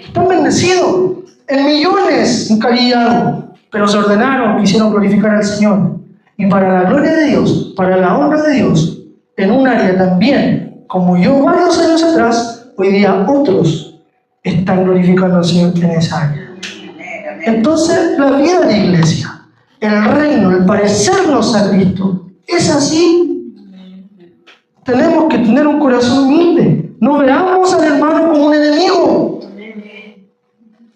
Están bendecidos en millones, en calidad, pero se ordenaron, quisieron glorificar al Señor. Y para la gloria de Dios, para la honra de Dios, en un área también, como yo varios años atrás, hoy día otros están glorificando al Señor en esa área. Entonces, la vida de iglesia, el reino, el parecernos a Cristo, es así. Tenemos que tener un corazón humilde. No veamos al hermano como un enemigo.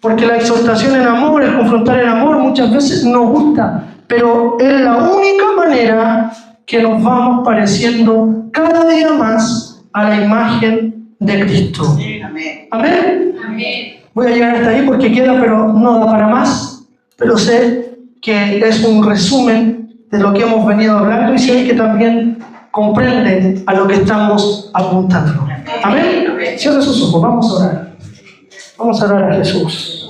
Porque la exhortación en amor, el confrontar en amor, muchas veces nos gusta. Pero es la única manera que nos vamos pareciendo cada día más a la imagen de Cristo. Amén. Voy a llegar hasta ahí porque queda, pero no da para más. Pero sé que es un resumen de lo que hemos venido hablando y sé que también comprende a lo que estamos apuntando. Amén. Cierra sus ojos, vamos a orar. Vamos a orar a Jesús.